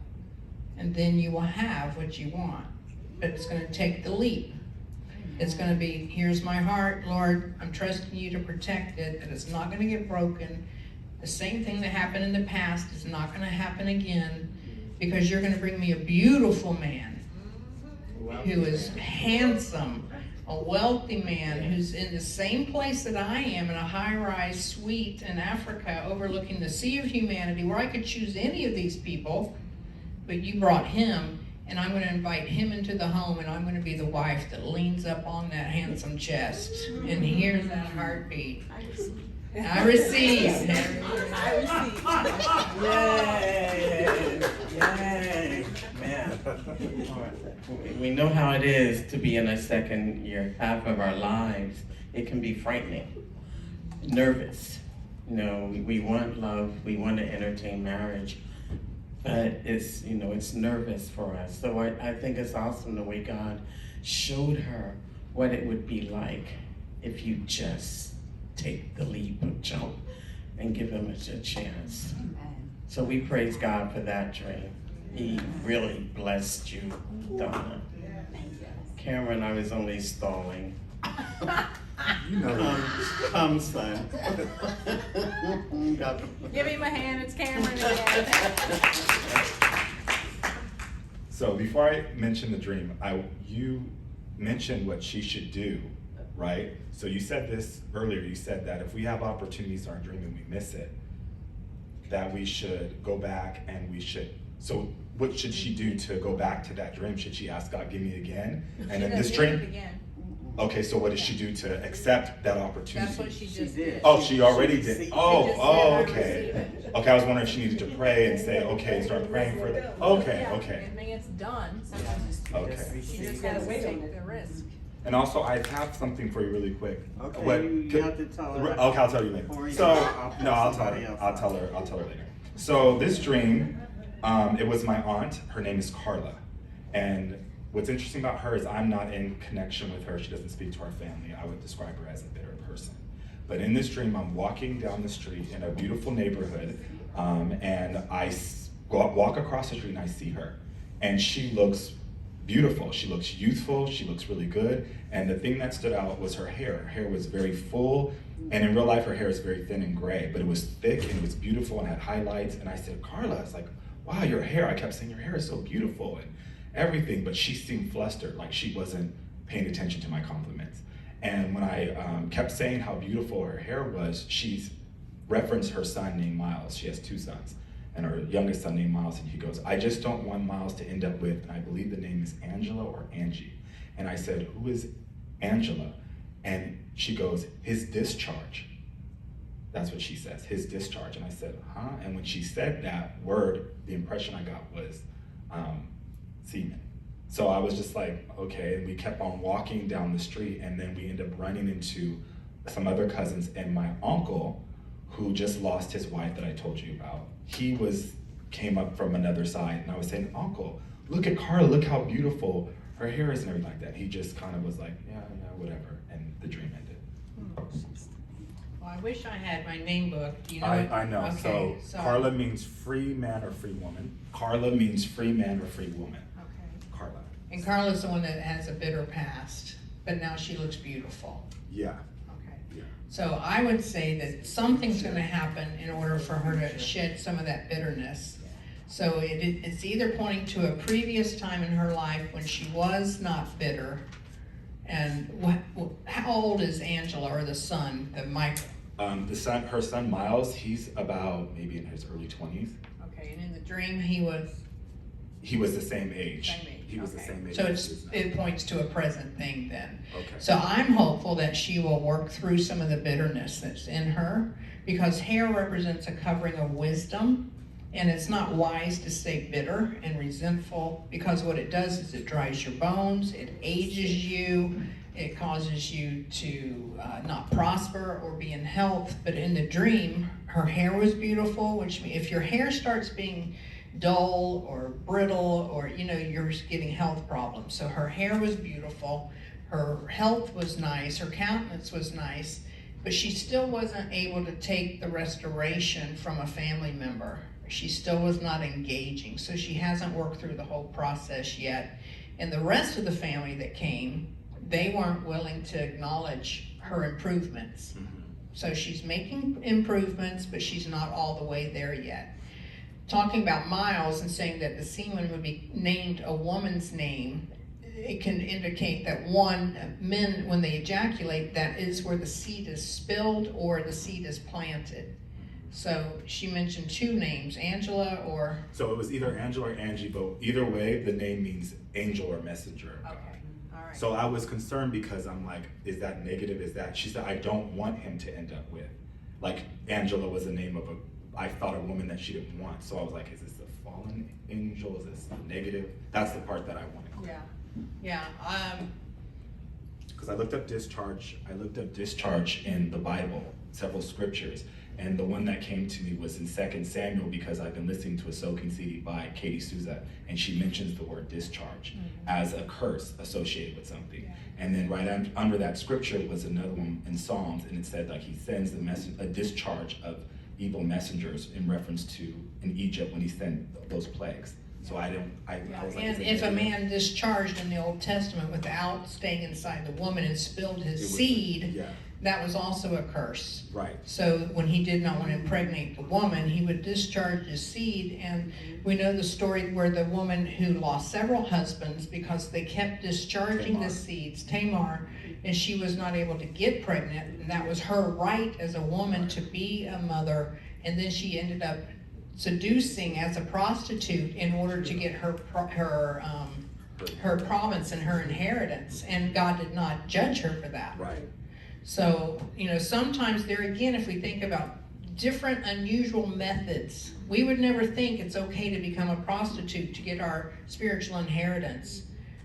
And then you will have what you want. But it's going to take the leap. It's going to be, here's my heart, Lord, I'm trusting you to protect it, that it's not going to get broken. The same thing that happened in the past is not going to happen again, because you're going to bring me a beautiful man who is handsome, a wealthy man who's in the same place that I am, in a high-rise suite in Africa overlooking the sea of humanity, where I could choose any of these people, but you brought him, and I'm going to invite him into the home, and I'm going to be the wife that leans up on that handsome chest and hears that heartbeat. I receive. Yay. Man. All right. We know how it is to be in a second year half of our lives. It can be frightening, nervous. We want love, we want to entertain marriage, but it's nervous for us. So I think it's awesome the way God showed her what it would be like if you just take the leap or jump and give him a chance. So we praise God for that dream. He really blessed you, Donna. Cameron, I was only stalling. You know. Come, son. Give him a hand, it's Cameron again. So before I mention the dream, you mentioned what she should do, right? So you said this earlier, you said that if we have opportunities in our dream and we miss it, that we should go back and we should, so what should she do to go back to that dream? Should she ask God, give me again? And in this dream? Okay, so what does she do to accept that opportunity? That's what she just did. Oh, she already did. Oh, just oh, said, "I okay. receive it." Okay, I was wondering if she needed to pray and say, okay, start praying for it. Okay, Yeah, okay. I mean, it's done, so Okay. she just has to take the risk. And also, I have something for you really quick. Okay, What- you have to tell her. Okay, I'll tell you later. Before you So, go, I'll put no, I'll tell somebody her. else I'll on. tell her later. So this dream, it was my aunt. Her name is Carla, and what's interesting about her is I'm not in connection with her. She doesn't speak to our family. I would describe her as a bitter person. But in this dream, I'm walking down the street in a beautiful neighborhood, and I walk across the street and I see her, and she looks beautiful. She looks youthful. She looks really good. And the thing that stood out was her hair. Her hair was very full, and in real life, her hair is very thin and gray, but it was thick and it was beautiful and had highlights. And I said, Carla, it's like, wow, your hair. I kept saying your hair is so beautiful and everything, but she seemed flustered, like she wasn't paying attention to my compliments. And when I kept saying how beautiful her hair was, she's referenced her son named Miles. She has 2 sons, and her youngest son named Miles, and he goes, I just don't want Miles to end up with, and I believe the name is Angela or Angie. And I said, who is Angela? And she goes, his discharge. That's what she says, his discharge. And I said, huh? And when she said that word, the impression I got was semen. So I was just like, okay, and we kept on walking down the street, and then we ended up running into some other cousins, and my uncle, who just lost his wife that I told you about, he came up from another side, and I was saying, Uncle, look at Carla, look how beautiful her hair is and everything like that. He just kind of was like, yeah, whatever, and the dream ended. Well, I wish I had my name book. Do you know it? I know. Okay, So Carla means free man or free woman. Carla means free man or free woman. Okay. Carla. And Carla's the one that has a bitter past, but now she looks beautiful. Yeah. Okay. Yeah. So I would say that something's gonna happen in order for her to shed some of that bitterness. So it's either pointing to a previous time in her life when she was not bitter. And how old is Angela, or the son, the Michael? Her son Miles, he's about maybe in his early 20s. Okay, and in the dream he was? He was the same age. Same age. He was the okay. same age. So as his son. it points to a present thing then. Okay. So I'm hopeful that she will work through some of the bitterness that's in her, because hair represents a covering of wisdom, and it's not wise to stay bitter and resentful, because what it does is it dries your bones, it ages you, it causes you to not prosper or be in health. But in the dream, her hair was beautiful, which means if your hair starts being dull or brittle, or you're getting health problems. So her hair was beautiful, her health was nice, her countenance was nice, but she still wasn't able to take the restoration from a family member. She still was not engaging, so she hasn't worked through the whole process yet. And the rest of the family that came, they weren't willing to acknowledge her improvements. So she's making improvements, but she's not all the way there yet. Talking about Miles and saying that the semen would be named a woman's name, it can indicate that men, when they ejaculate, that is where the seed is spilled or the seed is planted. So she mentioned 2 names, Angela or? So it was either Angela or Angie, but either way, the name means angel or messenger. Okay, all right. So I was concerned because I'm like, is that negative? She said, I don't want him to end up with. Like, Angela was the name of I thought a woman that she didn't want. So I was like, is this a fallen angel? Is this negative? That's the part that I wanted. Yeah. Because I looked up discharge in the Bible, several scriptures, And the one that came to me was in 2 Samuel, because I've been listening to a soaking CD by Katie Souza, and she mentions the word discharge as a curse associated with something. And then right under that scripture was another one in Psalms, and it said like he sends a discharge of evil messengers in reference to in Egypt when he sent those plagues. So I was like, and if a man discharged in the Old Testament without staying inside the woman and spilled his seed, that was also a curse. Right. So when he did not want to impregnate the woman, he would discharge his seed. And we know the story where the woman who lost several husbands because they kept discharging the seeds, Tamar, and she was not able to get pregnant. And that was her right as a woman to be a mother. And then she ended up seducing as a prostitute in order to get her province and her inheritance. And God did not judge her for that. Right. So, sometimes there again, if we think about different unusual methods, we would never think it's okay to become a prostitute to get our spiritual inheritance.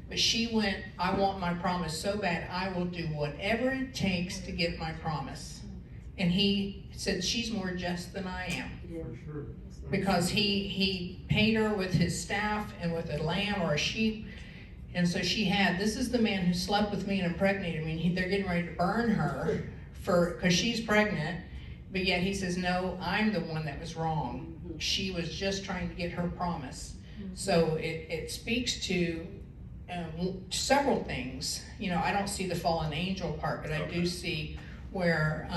But she went, I want my promise so bad, I will do whatever it takes to get my promise. And he said, she's more just than I am. For sure. Because he paid her with his staff and with a lamb or a sheep. And so this is the man who slept with me and impregnated me. And they're getting ready to burn her because she's pregnant. But yet he says, no, I'm the one that was wrong. She was just trying to get her promise. So it speaks to several things. I don't see the fallen angel part, but I do see where,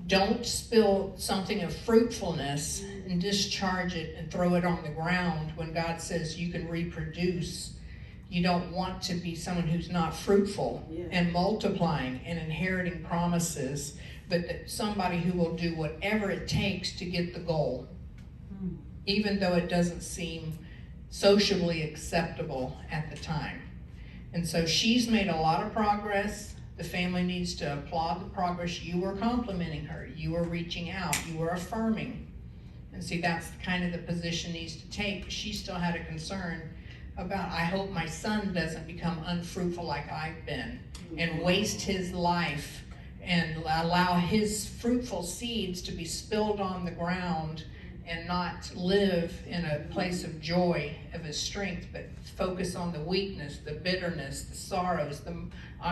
don't spill something of fruitfulness and discharge it and throw it on the ground when God says you can reproduce. You don't want to be someone who's not fruitful and multiplying and inheriting promises, but somebody who will do whatever it takes to get the goal, even though it doesn't seem socially acceptable at the time. And so she's made a lot of progress. The family needs to applaud the progress. You were complimenting her. You were reaching out. You were affirming. And see, that's kind of the position needs to take. She still had a concern about, I hope my son doesn't become unfruitful like I've been and waste his life and allow his fruitful seeds to be spilled on the ground and not live in a place of joy of his strength, but focus on the weakness, the bitterness, the sorrows, the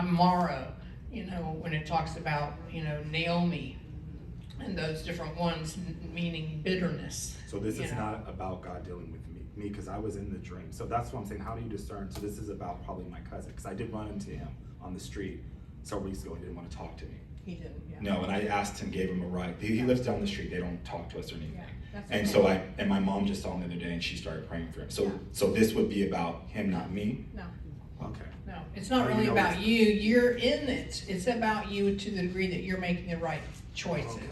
Mara, when it talks about, Naomi and those different ones, meaning bitterness. So this is not about God dealing with me, because I was in the dream. So that's what I'm saying. How do you discern? So this is about probably my cousin, because I did run into him on the street several weeks ago. He didn't want to talk to me. He didn't, No, and I asked him, gave him a ride. He lives down the street. They don't talk to us or anything. And okay. so and my mom just saw him the other day, and she started praying for him. So this would be about him, not me? No. Okay. No, it's not really about you. You're in it. It's about you to the degree that you're making the right choices. Okay.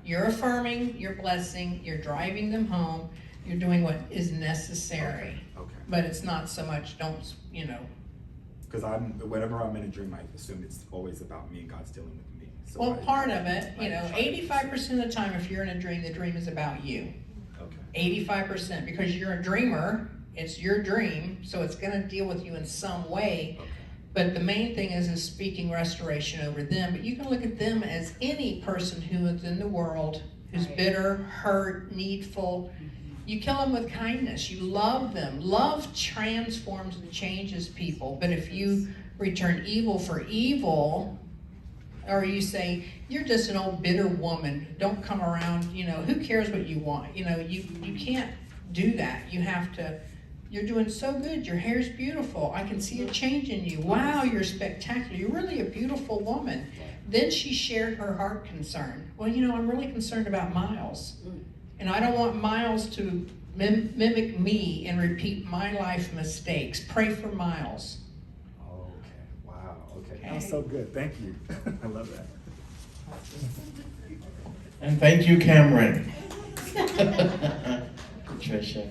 You're affirming, you're blessing, you're driving them home, you're doing what is necessary. Okay. But it's not so much, Because whenever I'm in a dream, I assume it's always about me and God's dealing with me. So well, part of it, 85% of the time if you're in a dream, the dream is about you. Okay. 85%, because you're a dreamer, it's your dream, so it's gonna deal with you in some way. Okay. But the main thing is speaking restoration over them. But you can look at them as any person who is in the world, who's bitter, hurt, needful. You kill them with kindness. You love them. Love transforms and changes people. But if you return evil for evil, or you say, you're just an old bitter woman, don't come around, who cares what you want? You can't do that. You have to, you're doing so good, your hair's beautiful, I can see a change in you. Wow, you're spectacular, you're really a beautiful woman. Then she shared her heart concern. Well, I'm really concerned about Miles. And I don't want Miles to mimic me and repeat my life mistakes. Pray for Miles. Okay. Wow. Okay. That was so good. Thank you. I love that. And thank you, Cameron. Patricia.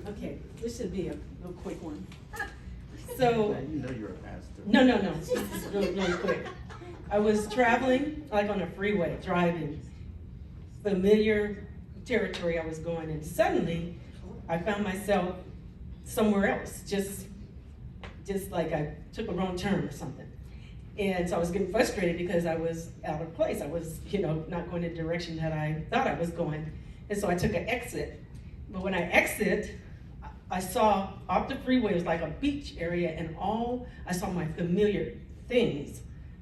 Okay, this should be a real quick one. So, You know you're a pastor. no, this is really, really quick. I was traveling, like on a freeway, driving, familiar territory I was going in. Suddenly, I found myself somewhere else, just like I took a wrong turn or something. And so I was getting frustrated because I was out of place. I was, not going in the direction that I thought I was going. And so I took an exit. But when I exit, I saw off the freeway, it was like a beach area, and I saw my familiar things,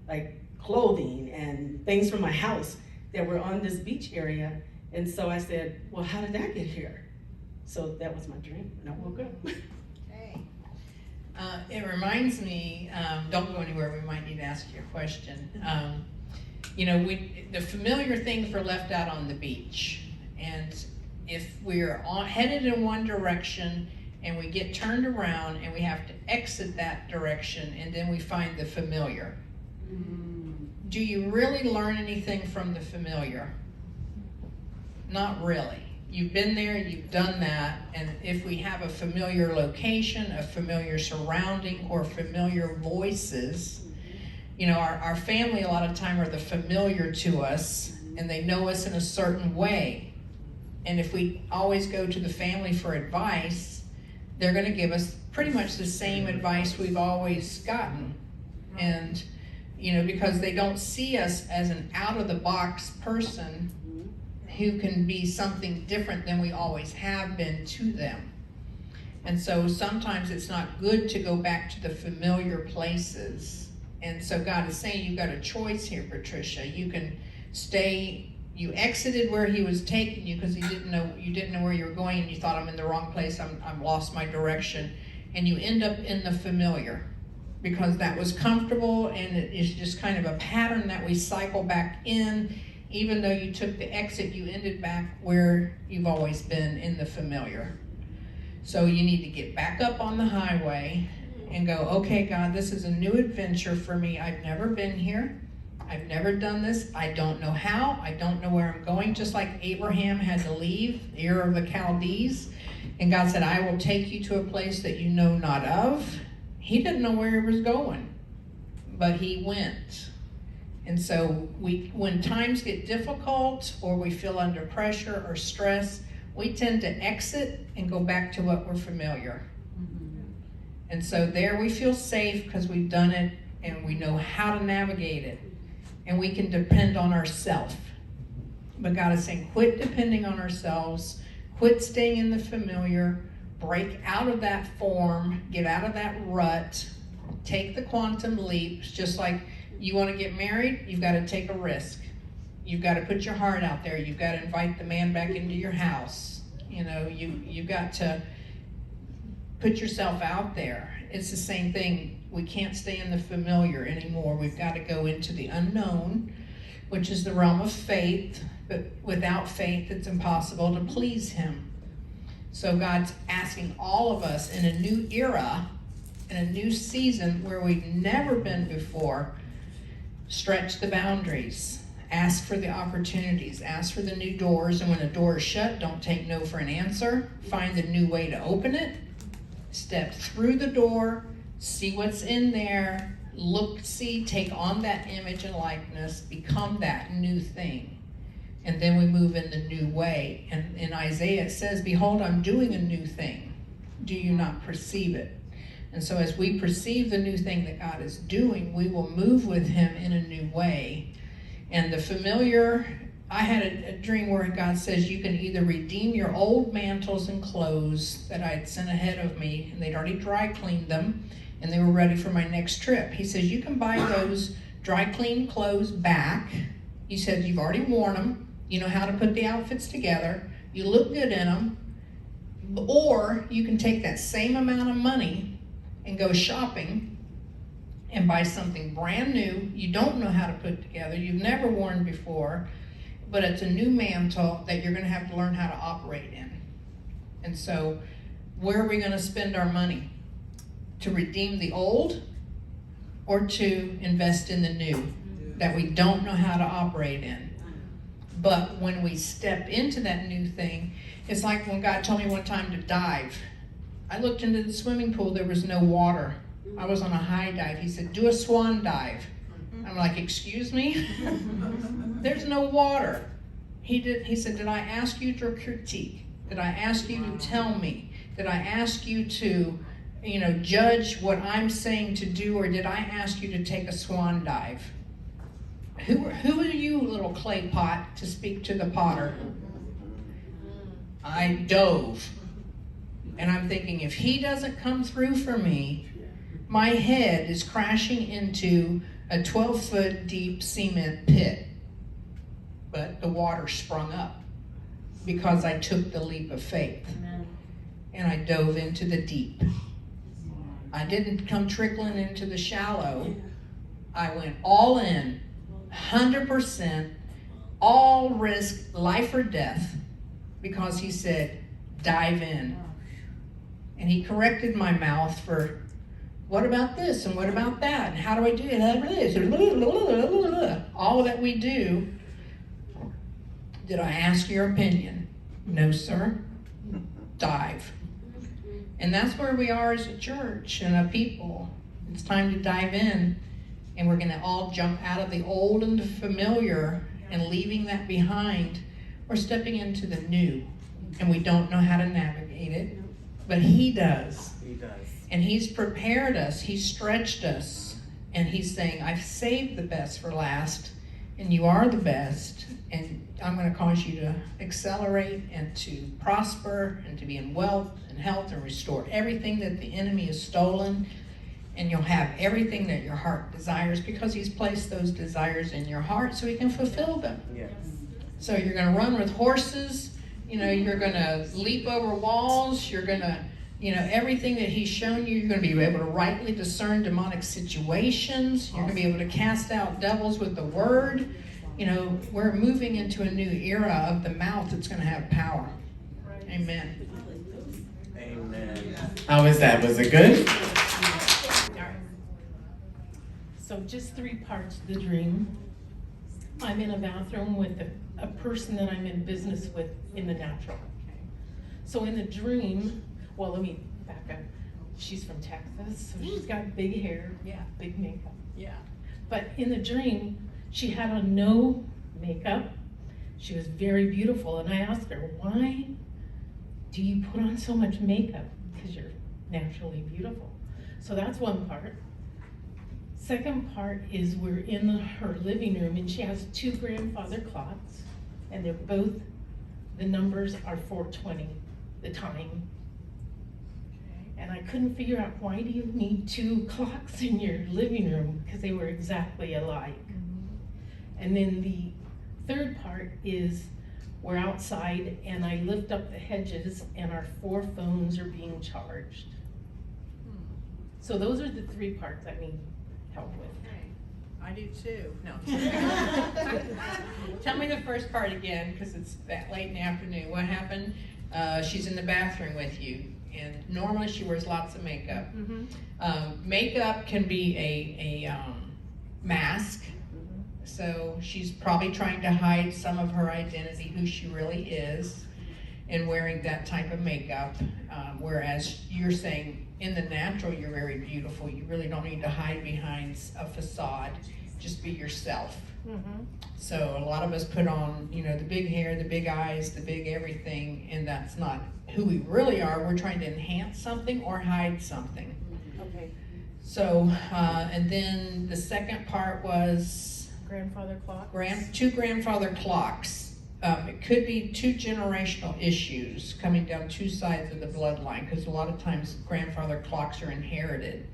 like clothing and things from my house that were on this beach area. And so I said, well, how did that get here? So that was my dream, and I woke up. Okay. It reminds me, don't go anywhere, we might need to ask you a question. The familiar things were left out on the beach. And if we're headed in one direction and we get turned around and we have to exit that direction and then we find the familiar, do you really learn anything from the familiar? Not really. You've been there, you've done that, and if we have a familiar location, a familiar surrounding, or familiar voices, our family a lot of time are the familiar to us, and they know us in a certain way. And if we always go to the family for advice, they're going to give us pretty much the same advice we've always gotten. And, because they don't see us as an out-of-the-box person who can be something different than we always have been to them. And so sometimes it's not good to go back to the familiar places. And so God is saying you've got a choice here, Patricia. You can stay, you exited where he was taking you because you didn't know where you were going, and you thought, I'm in the wrong place, I'm lost my direction. And you end up in the familiar because that was comfortable, and it is just kind of a pattern that we cycle back in. Even though you took the exit, you ended back where you've always been, in the familiar. So you need to get back up on the highway and go, okay, God, this is a new adventure for me. I've never been here. I've never done this. I don't know how. I don't know where I'm going. Just like Abraham had to leave Ur of the Chaldees. And God said, I will take you to a place that you know not of. He didn't know where he was going, but he went. And so when times get difficult or we feel under pressure or stress, we tend to exit and go back to what we're familiar. And so there we feel safe because we've done it and we know how to navigate it. And we can depend on ourselves. But God is saying, quit depending on ourselves, quit staying in the familiar, break out of that form, get out of that rut, take the quantum leaps, just like you want to get married, you've got to take a risk. You've got to put your heart out there. You've got to invite the man back into your house. You've got to put yourself out there. It's the same thing. We can't stay in the familiar anymore. We've got to go into the unknown, which is the realm of faith. But without faith, it's impossible to please him. So God's asking all of us in a new era, in a new season where we've never been before, stretch the boundaries, ask for the opportunities, ask for the new doors, and when a door is shut, don't take no for an answer. Find the new way to open it. Step through the door, see what's in there, look, see, take on that image and likeness, become that new thing. And then we move in the new way. And in Isaiah it says, behold, I'm doing a new thing. Do you not perceive it? And so as we perceive the new thing that God is doing, we will move with him in a new way. And the familiar, I had a dream where God says you can either redeem your old mantles and clothes that I had sent ahead of me, and they'd already dry cleaned them, and they were ready for my next trip. He says you can buy those dry cleaned clothes back. He said you've already worn them. You know how to put the outfits together. You look good in them. Or you can take that same amount of money and go shopping and buy something brand new you don't know how to put together, you've never worn before, but it's a new mantle that you're going to have to learn how to operate in. And so where are we going to spend our money? To redeem the old or to invest in the new that we don't know how to operate in? But when we step into that new thing, it's like when God told me one time to dive. I looked into the swimming pool, there was no water. I was on a high dive. He said, do a swan dive. I'm like, excuse me? There's no water. He said, did I ask you to critique? Did I ask you to tell me? Did I ask you to judge what I'm saying to do, or did I ask you to take a swan dive? Who are you, little clay pot, to speak to the potter? I dove. And I'm thinking, if he doesn't come through for me, my head is crashing into a 12-foot deep cement pit. But the water sprung up because I took the leap of faith. And I dove into the deep. I didn't come trickling into the shallow. I went all in, 100%, all risk, life or death, because he said, dive in. And he corrected my mouth for, what about this and what about that? And how do I do it? All that we do. Did I ask your opinion? No, sir. Dive. And that's where we are as a church and a people. It's time to dive in, and we're going to all jump out of the old and the familiar and leaving that behind. We're stepping into the new, and we don't know how to navigate it, but he does. He does. And he's prepared us, he's stretched us, and he's saying, I've saved the best for last, and you are the best, and I'm going to cause you to accelerate and to prosper and to be in wealth and health and restore everything that the enemy has stolen, and you'll have everything that your heart desires, because he's placed those desires in your heart so he can fulfill them. Yes. So you're going to run with horses, you're going to leap over walls, you're going to, everything that he's shown you, you're going to be able to rightly discern demonic situations, you're going to be able to cast out devils with the word. We're moving into a new era of the mouth that's going to have power. Amen. Amen. How is that? Was it good? So just 3 parts of the dream. I'm in a bathroom with a person that I'm in business with in the natural. So in the dream, well, let me back up. She's from Texas, so she's got big hair, big makeup. Yeah. But in the dream, she had on no makeup. She was very beautiful, and I asked her, why do you put on so much makeup? Because you're naturally beautiful. So that's one part. Second part is we're in her living room, and she has 2 grandfather clocks, and they're both, the numbers are 4:20, the time. And I couldn't figure out, why do you need 2 clocks in your living room? Because they were exactly alike. And then the third part is we're outside, and I lift up the hedges, and our 4 phones are being charged. So those are the 3 parts I need help with. I do too. No. Tell me the first part again, because it's that late in the afternoon. What happened? She's in the bathroom with you, and normally she wears lots of makeup. Makeup can be a mask. So she's probably trying to hide some of her identity, who she really is, in wearing that type of makeup. Whereas you're saying, in the natural, you're very beautiful. You really don't need to hide behind a facade. Just be yourself. So a lot of us put on, the big hair, the big eyes, the big everything, and that's not who we really are. We're trying to enhance something or hide something. Okay. So, and then the second part was Grandfather clock? 2 grandfather clocks. It could be 2 generational issues coming down 2 sides of the bloodline, because a lot of times grandfather clocks are inherited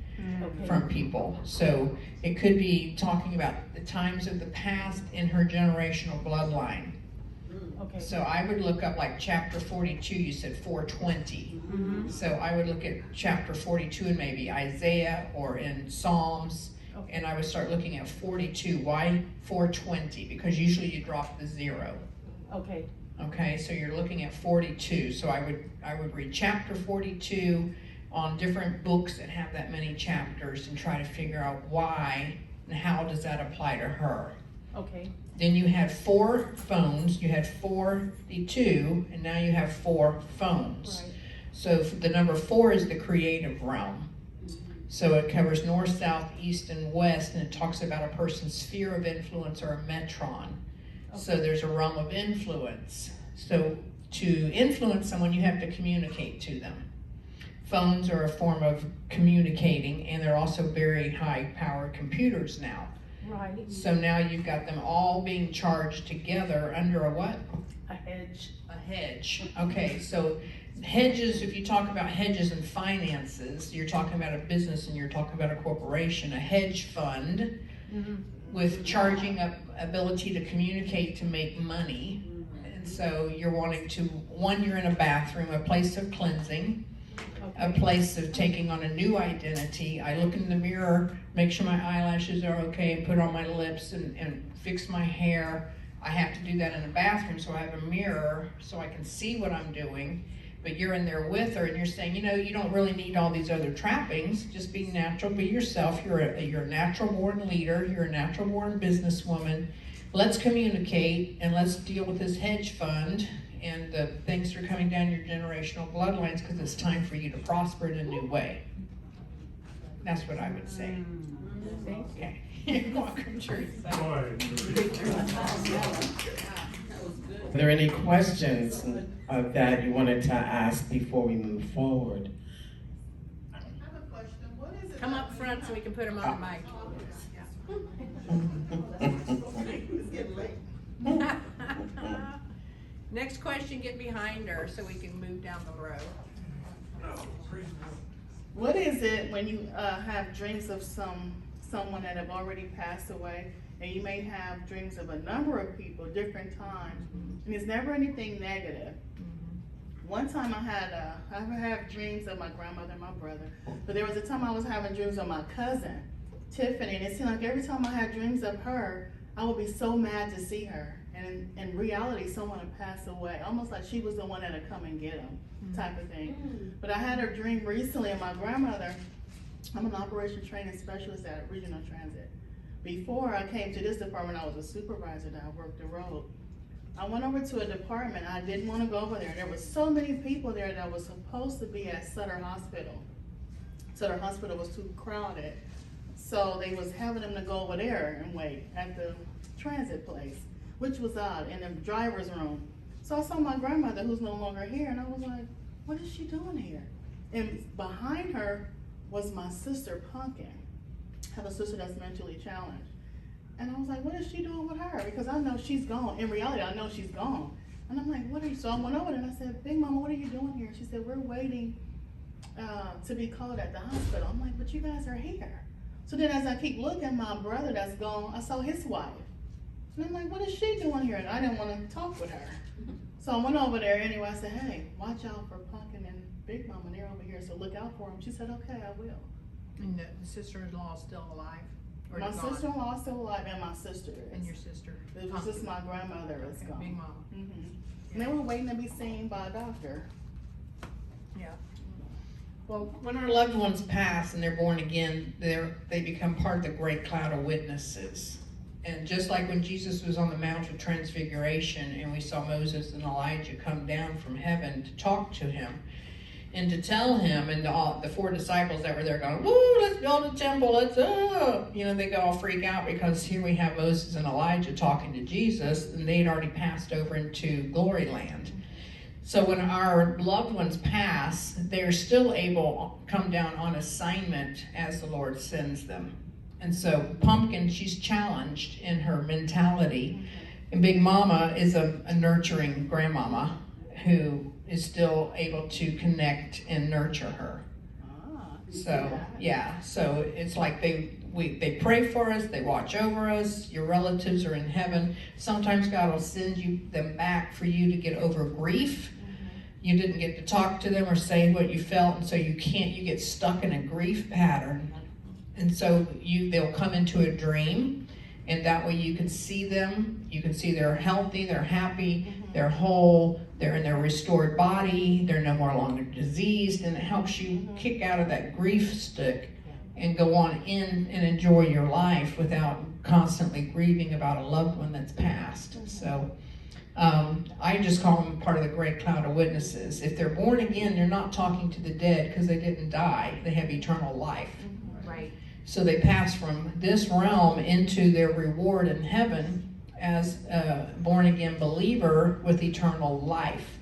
from people. So it could be talking about the times of the past in her generational bloodline. Okay. So I would look up, like chapter 42, you said 420. So I would look at chapter 42 in maybe Isaiah or in Psalms. And I would start looking at 42. Why 420? Because usually you drop the 0. Okay. Okay, so you're looking at 42. So I would read chapter 42 on different books that have that many chapters and try to figure out why and how does that apply to her. Okay. Then you had 4 phones. You had 42, and now you have 4 phones. Right. So the number 4 is the creative realm. So it covers north, south, east, and west, and it talks about a person's sphere of influence or a metron. Okay. So there's a realm of influence. So to influence someone, you have to communicate to them. Phones are a form of communicating, and they're also very high-powered computers now. Right. So now you've got them all being charged together under a what? A hedge. A hedge. Okay, so hedges, if you talk about hedges and finances, you're talking about a business and you're talking about a corporation. A hedge fund with charging up ability to communicate to make money. And so you're wanting to, one, you're in a bathroom, a place of cleansing, a place of taking on a new identity. I look in the mirror, make sure my eyelashes are okay, put on my lips and fix my hair. I have to do that in a bathroom, so I have a mirror so I can see what I'm doing. But you're in there with her and you're saying, you know, you don't really need all these other trappings. Just be natural, be yourself. You're a natural born leader. You're a natural born businesswoman. Let's communicate and let's deal with this hedge fund and the things that are coming down your generational bloodlines, because it's time for you to prosper in a new way. That's what I would say. Okay. You're welcome, Teresa. Are there any questions that you wanted to ask before we move forward? I have a question. What is it? Come up front so we can put them on the mic. Next question, get behind her so we can move down the road. What is it when you have dreams of someone that have already passed away, and you may have dreams of a number of people different times, and it's never anything negative? One time I have dreams of my grandmother and my brother, but there was a time I was having dreams of my cousin, Tiffany, and it seemed like every time I had dreams of her, I would be so mad to see her. And in reality, someone had passed away, almost like she was the one that had come and get him, type of thing. But I had a dream recently of my grandmother. I'm an operations training specialist at Regional Transit. Before I came to this department, I was a supervisor that I worked the road. I went over to a department. I didn't want to go over there. There were so many people there that was supposed to be at Sutter Hospital. Sutter Hospital was too crowded. So they was having them to go over there and wait at the transit place, which was odd, in the driver's room. So I saw my grandmother, who's no longer here, and I was like, what is she doing here? And behind her was my sister, Pumpkin. I have a sister that's mentally challenged. And I was like, what is she doing with her? Because I know she's gone. In reality, I know she's gone. And I'm like, what are you? So I went over there and I said, Big Mama, what are you doing here? She said, we're waiting to be called at the hospital. I'm like, but you guys are here. So then as I keep looking, my brother that's gone, I saw his wife. And I'm like, what is she doing here? And I didn't want to talk with her. So I went over there anyway. I said, hey, watch out for Pumpkin and Big Mama. They're over here, so look out for them. She said, okay, I will. And the sister-in-law is still alive? Or My gone? sister-in-law is still alive, and my sister is. And your sister? It was just my grandmother is Okay, gone. Big Mama. And they were waiting to be seen by a doctor. Yeah. Well, when our loved ones pass and they're born again, they become part of the great cloud of witnesses. And just like when Jesus was on the Mount of Transfiguration and we saw Moses and Elijah come down from heaven to talk to him and to tell him, and the 4 disciples that were there going, woo, let's build a temple, let's, they go all freak out because here we have Moses and Elijah talking to Jesus, and they'd already passed over into glory land. So when our loved ones pass, they're still able to come down on assignment as the Lord sends them. And so Pumpkin, she's challenged in her mentality. And Big Mama is a nurturing grandmama who is still able to connect and nurture her. So, yeah, so it's like they pray for us, they watch over us, your relatives are in heaven. Sometimes God will send them back for you to get over grief. You didn't get to talk to them or say what you felt, and so you get stuck in a grief pattern. And so they'll come into a dream, and that way you can see them. You can see they're healthy, they're happy, they're whole, they're in their restored body, they're no more longer diseased, and it helps you kick out of that grief stick and go on in and enjoy your life without constantly grieving about a loved one that's passed. So I just call them part of the great cloud of witnesses. If they're born again, they're not talking to the dead because they didn't die. They have eternal life. Right. So they pass from this realm into their reward in heaven as a born-again believer with eternal life.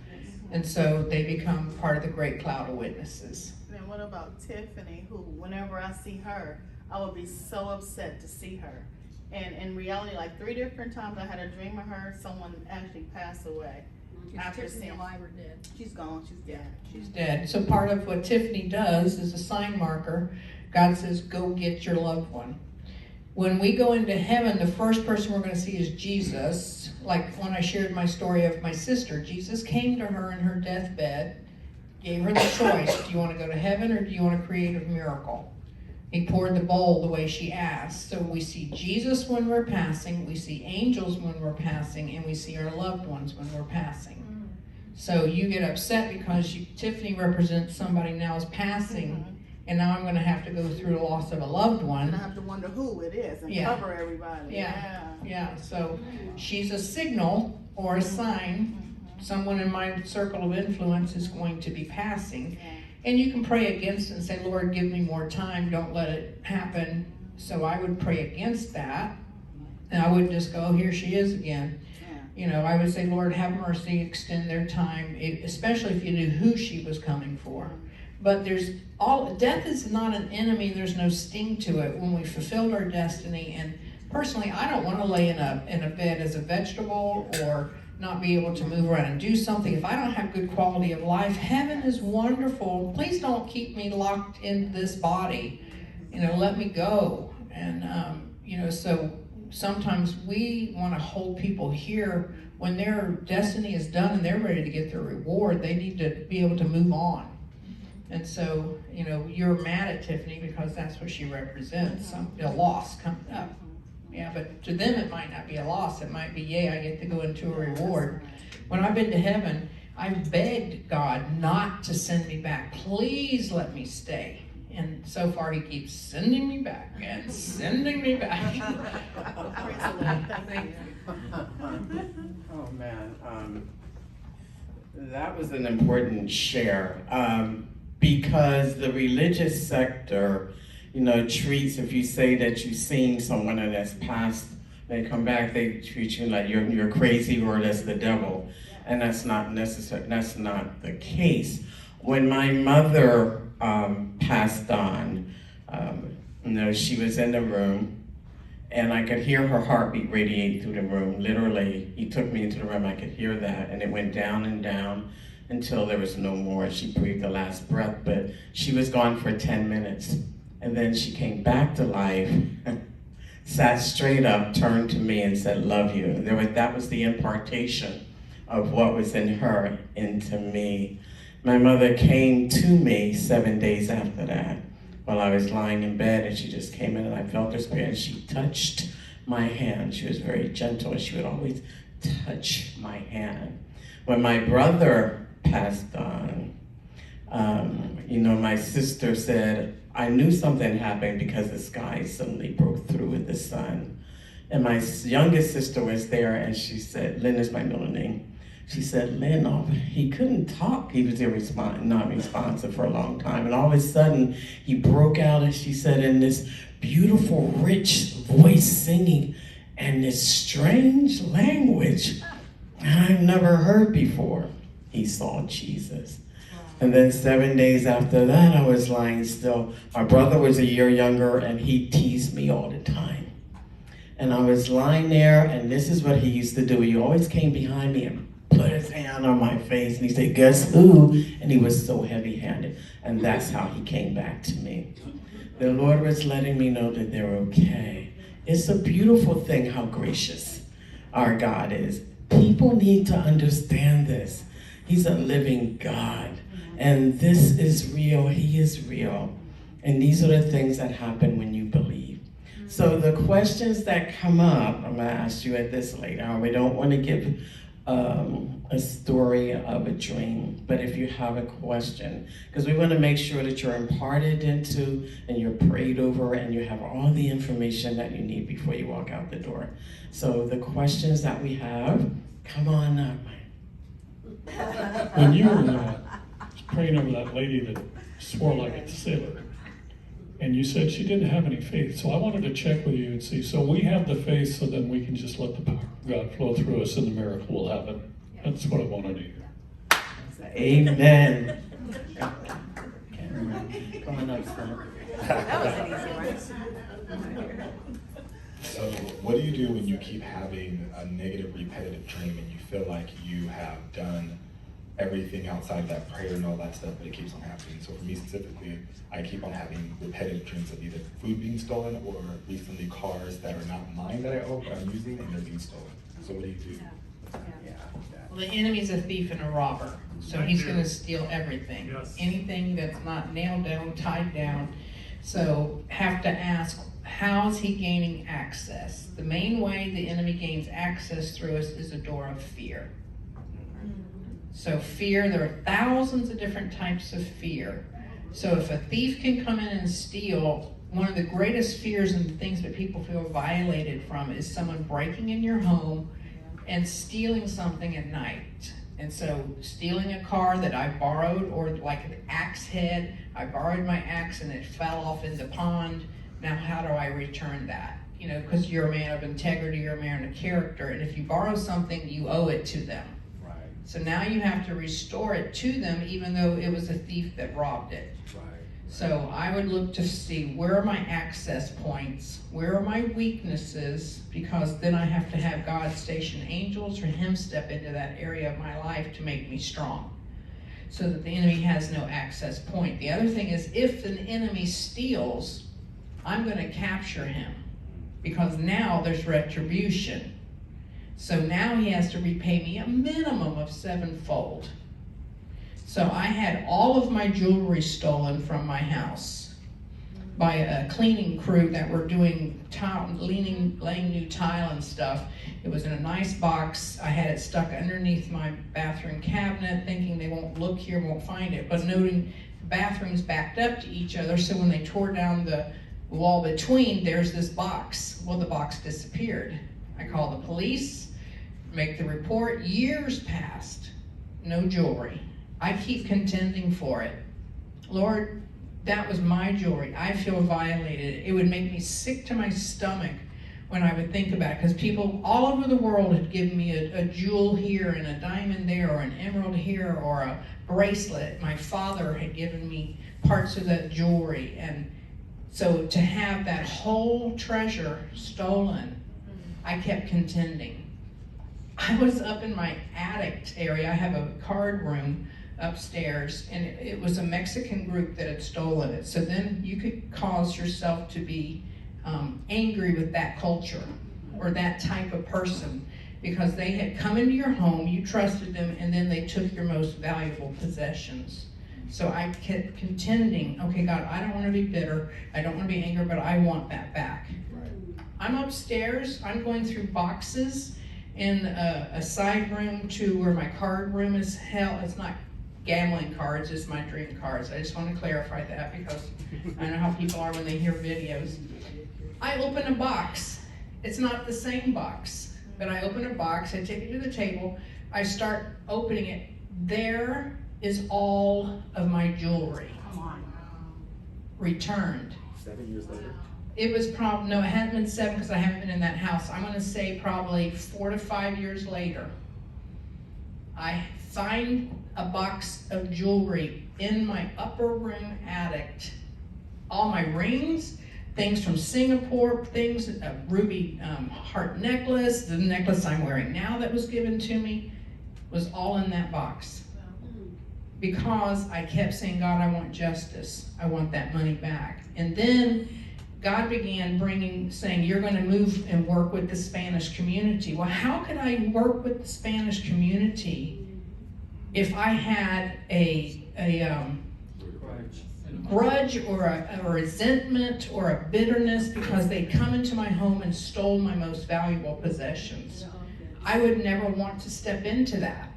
And so they become part of the great cloud of witnesses. Now, about Tiffany, who whenever I see her, I would be so upset to see her. And in reality, like 3 different times I had a dream of her, someone actually passed away. After seeing her. She's gone, she's dead. She's dead. So part of what Tiffany does is a sign marker. God says, go get your loved one. When we go into heaven, the first person we're going to see is Jesus. Like when I shared my story of my sister, Jesus came to her in her deathbed, gave her the choice. Do you want to go to heaven or do you want to create a miracle? He poured the bowl the way she asked. So we see Jesus when we're passing, we see angels when we're passing, and we see our loved ones when we're passing. So you get upset because Tiffany represents somebody now is passing, and now I'm going to have to go through the loss of a loved one. And I have to wonder who it is and cover everybody. Yeah. So she's a signal or a sign. Someone in my circle of influence is going to be passing. And you can pray against it and say, Lord, give me more time. Don't let it happen. So I would pray against that. And I wouldn't just go, oh, here she is again. You know, I would say, Lord, have mercy, extend their time, especially if you knew who she was coming for. But death is not an enemy. There's no sting to it when we fulfilled our destiny. And personally, I don't want to lay in a bed as a vegetable or not be able to move around and do something. If I don't have good quality of life, heaven is wonderful. Please don't keep me locked in this body. You know, let me go. And, so sometimes we want to hold people here when their destiny is done and they're ready to get their reward. They need to be able to move on. And so, you're mad at Tiffany because that's what she represents, a loss coming up. Yeah, but to them it might not be a loss. It might be, yay, I get to go into a reward. When I've been to heaven, I've begged God not to send me back. Please let me stay. And so far he keeps sending me back and sending me back. Oh man, that was an important share because the religious sector, treats, if you say that you've seen someone that has passed, they come back, they treat you like you're crazy or that's the devil, and that's not necessary. That's not the case. When my mother passed on, she was in the room, and I could hear her heartbeat radiate through the room. Literally, he took me into the room. I could hear that, and it went down and down until there was no more. She breathed the last breath, but she was gone for 10 minutes. And then she came back to life, sat straight up, turned to me and said, love you. That was the impartation of what was in her into me. My mother came to me 7 days after that while I was lying in bed, and she just came in and I felt her spirit, and she touched my hand. She was very gentle and she would always touch my hand. When my brother passed on, my sister said, I knew something happened because the sky suddenly broke through with the sun. And my youngest sister was there, and she said, Lynn is my middle name. She said, Lynn, he couldn't talk. He was not responsive for a long time. And all of a sudden, he broke out, and she said, in this beautiful, rich voice singing, and this strange language I've never heard before. He saw Jesus. And then 7 days after that, I was lying still. My brother was a year younger, and he teased me all the time. And I was lying there, and this is what he used to do. He always came behind me and put his hand on my face, and he said, guess who? And he was so heavy-handed. And that's how he came back to me. The Lord was letting me know that they're okay. It's a beautiful thing how gracious our God is. People need to understand this. He's a living God. And this is real. He is real. And these are the things that happen when you believe. So the questions that come up, I'm going to ask you at this later. We don't want to give a story of a dream, but if you have a question, because we want to make sure that you're imparted into and you're prayed over and you have all the information that you need before you walk out the door. So the questions that we have, come on up. When you were praying over that lady that swore like a sailor, and you said she didn't have any faith, so I wanted to check with you and see, so we have the faith so then we can just let the power of God flow through us and the miracle will happen. That's what I wanted to hear. Amen. That was an easy one. So what do you do when you keep having a negative, repetitive dream and you feel like you have done everything outside that prayer and all that stuff, but it keeps on happening? So for me specifically, I keep on having repetitive dreams of either food being stolen or recently cars that are not mine that I own, but I'm using, and they're being stolen. So what do you do? Well, the enemy's a thief and a robber, so he's gonna steal everything. Yes. Anything that's not nailed down, tied down. So have to ask, how's he gaining access? The main way the enemy gains access through us is a door of fear. So fear, there are thousands of different types of fear. So if a thief can come in and steal, one of the greatest fears and things that people feel violated from is someone breaking in your home and stealing something at night. And so stealing a car that I borrowed, or like an axe head, I borrowed my axe and it fell off in the pond. Now how do I return that? You know, because you're a man of integrity, you're a man of character, and if you borrow something, you owe it to them. Right. So now you have to restore it to them, even though it was a thief that robbed it. Right. So I would look to see, where are my access points? Where are my weaknesses? Because then I have to have God station angels or him step into that area of my life to make me strong, so that the enemy has no access point. The other thing is, if an enemy steals, I'm going to capture him, because now there's retribution. So now he has to repay me a minimum of 7-fold. So I had all of my jewelry stolen from my house by a cleaning crew that were doing tile, laying new tile and stuff. It was in a nice box. I had it stuck underneath my bathroom cabinet, thinking they won't look here, won't find it, but noting the bathrooms backed up to each other, so when they tore down the wall between, there's this box. Well, the box disappeared. I called the police, make the report. Years passed, no jewelry. I keep contending for it. Lord, that was my jewelry. I feel violated. It would make me sick to my stomach when I would think about it, because people all over the world had given me a jewel here and a diamond there, or an emerald here, or a bracelet. My father had given me parts of that jewelry, and so to have that whole treasure stolen, I kept contending. I was up in my attic area. I have a card room upstairs, and it was a Mexican group that had stolen it. So then you could cause yourself to be angry with that culture or that type of person, because they had come into your home, you trusted them, and then they took your most valuable possessions. So I kept contending, okay, God, I don't want to be bitter, I don't want to be angry, but I want that back. Right. I'm upstairs, I'm going through boxes in a side room to where my card room is held. It's not gambling cards, it's my dream cards. I just want to clarify that, because I know how people are when they hear videos. I open a box. It's not the same box, but I open a box, I take it to the table, I start opening it. There is all of my jewelry returned. 7 years later. It was probably, no, it hadn't been 7, because I haven't been in that house. I'm going to say probably 4 to 5 years later, I find a box of jewelry in my upper room attic. All my rings, things from Singapore, things, a ruby heart necklace, the necklace I'm wearing now that was given to me, was all in that box. Because I kept saying, God, I want justice. I want that money back. And then God began saying, you're going to move and work with the Spanish community. Well, how could I work with the Spanish community if I had a grudge or a resentment or a bitterness because they'd come into my home and stole my most valuable possessions? I would never want to step into that.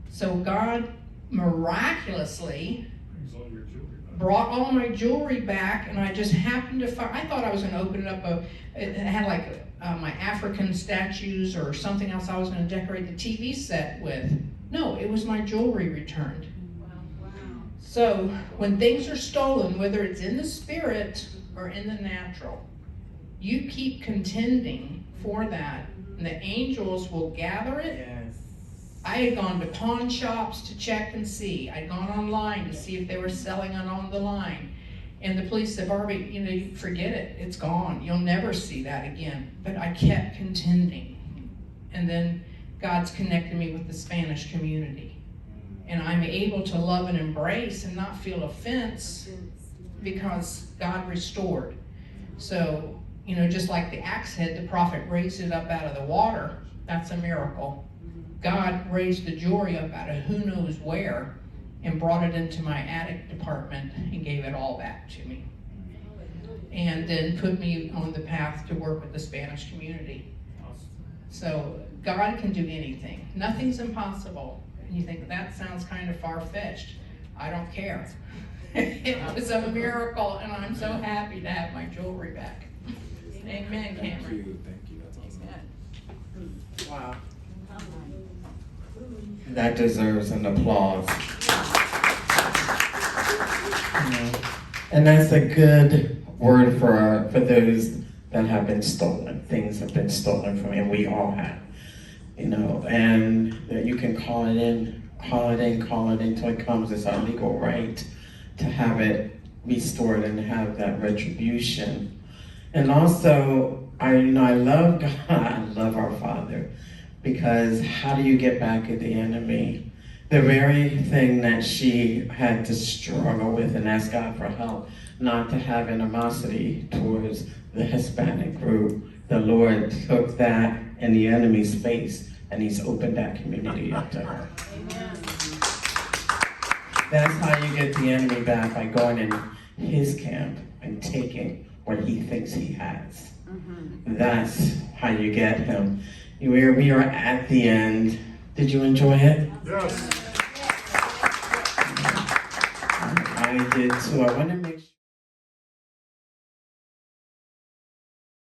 So God miraculously brought all my jewelry back, and I just happened to find, I thought I was going to open it up, it had like my African statues or something else I was going to decorate the TV set with. No, it was my jewelry returned. So when things are stolen, whether it's in the spirit or in the natural, you keep contending for that, and the angels will gather it. Yes. I had gone to pawn shops to check and see. I'd gone online to see if they were selling it on the line. And the police said, Barbie, you forget it, it's gone, you'll never see that again. But I kept contending. And then God's connected me with the Spanish community. And I'm able to love and embrace and not feel offense because God restored. So, just like the axe head, the prophet raised it up out of the water. That's a miracle. God raised the jewelry up out of who knows where and brought it into my attic department and gave it all back to me. And then put me on the path to work with the Spanish community. So God can do anything. Nothing's impossible. And you think, that sounds kind of far-fetched. I don't care. It was a miracle, and I'm so happy to have my jewelry back. Amen, Cameron. Thank you, that's awesome. Wow. That deserves an applause. And that's a good word for those that have been stolen. Things have been stolen from you, and we all have. And that you can call it in until it comes. It's our legal right to have it restored and have that retribution. And also, I love God, I love our Father, because how do you get back at the enemy? The very thing that she had to struggle with and ask God for help, not to have animosity towards the Hispanic group, the Lord took that in the enemy's face, and He's opened that community up to her. Amen. That's how you get the enemy back, by going in his camp and taking what he thinks he has. That's how you get him. We are at the end. Did you enjoy it? Yes. I did too. I want to make sure.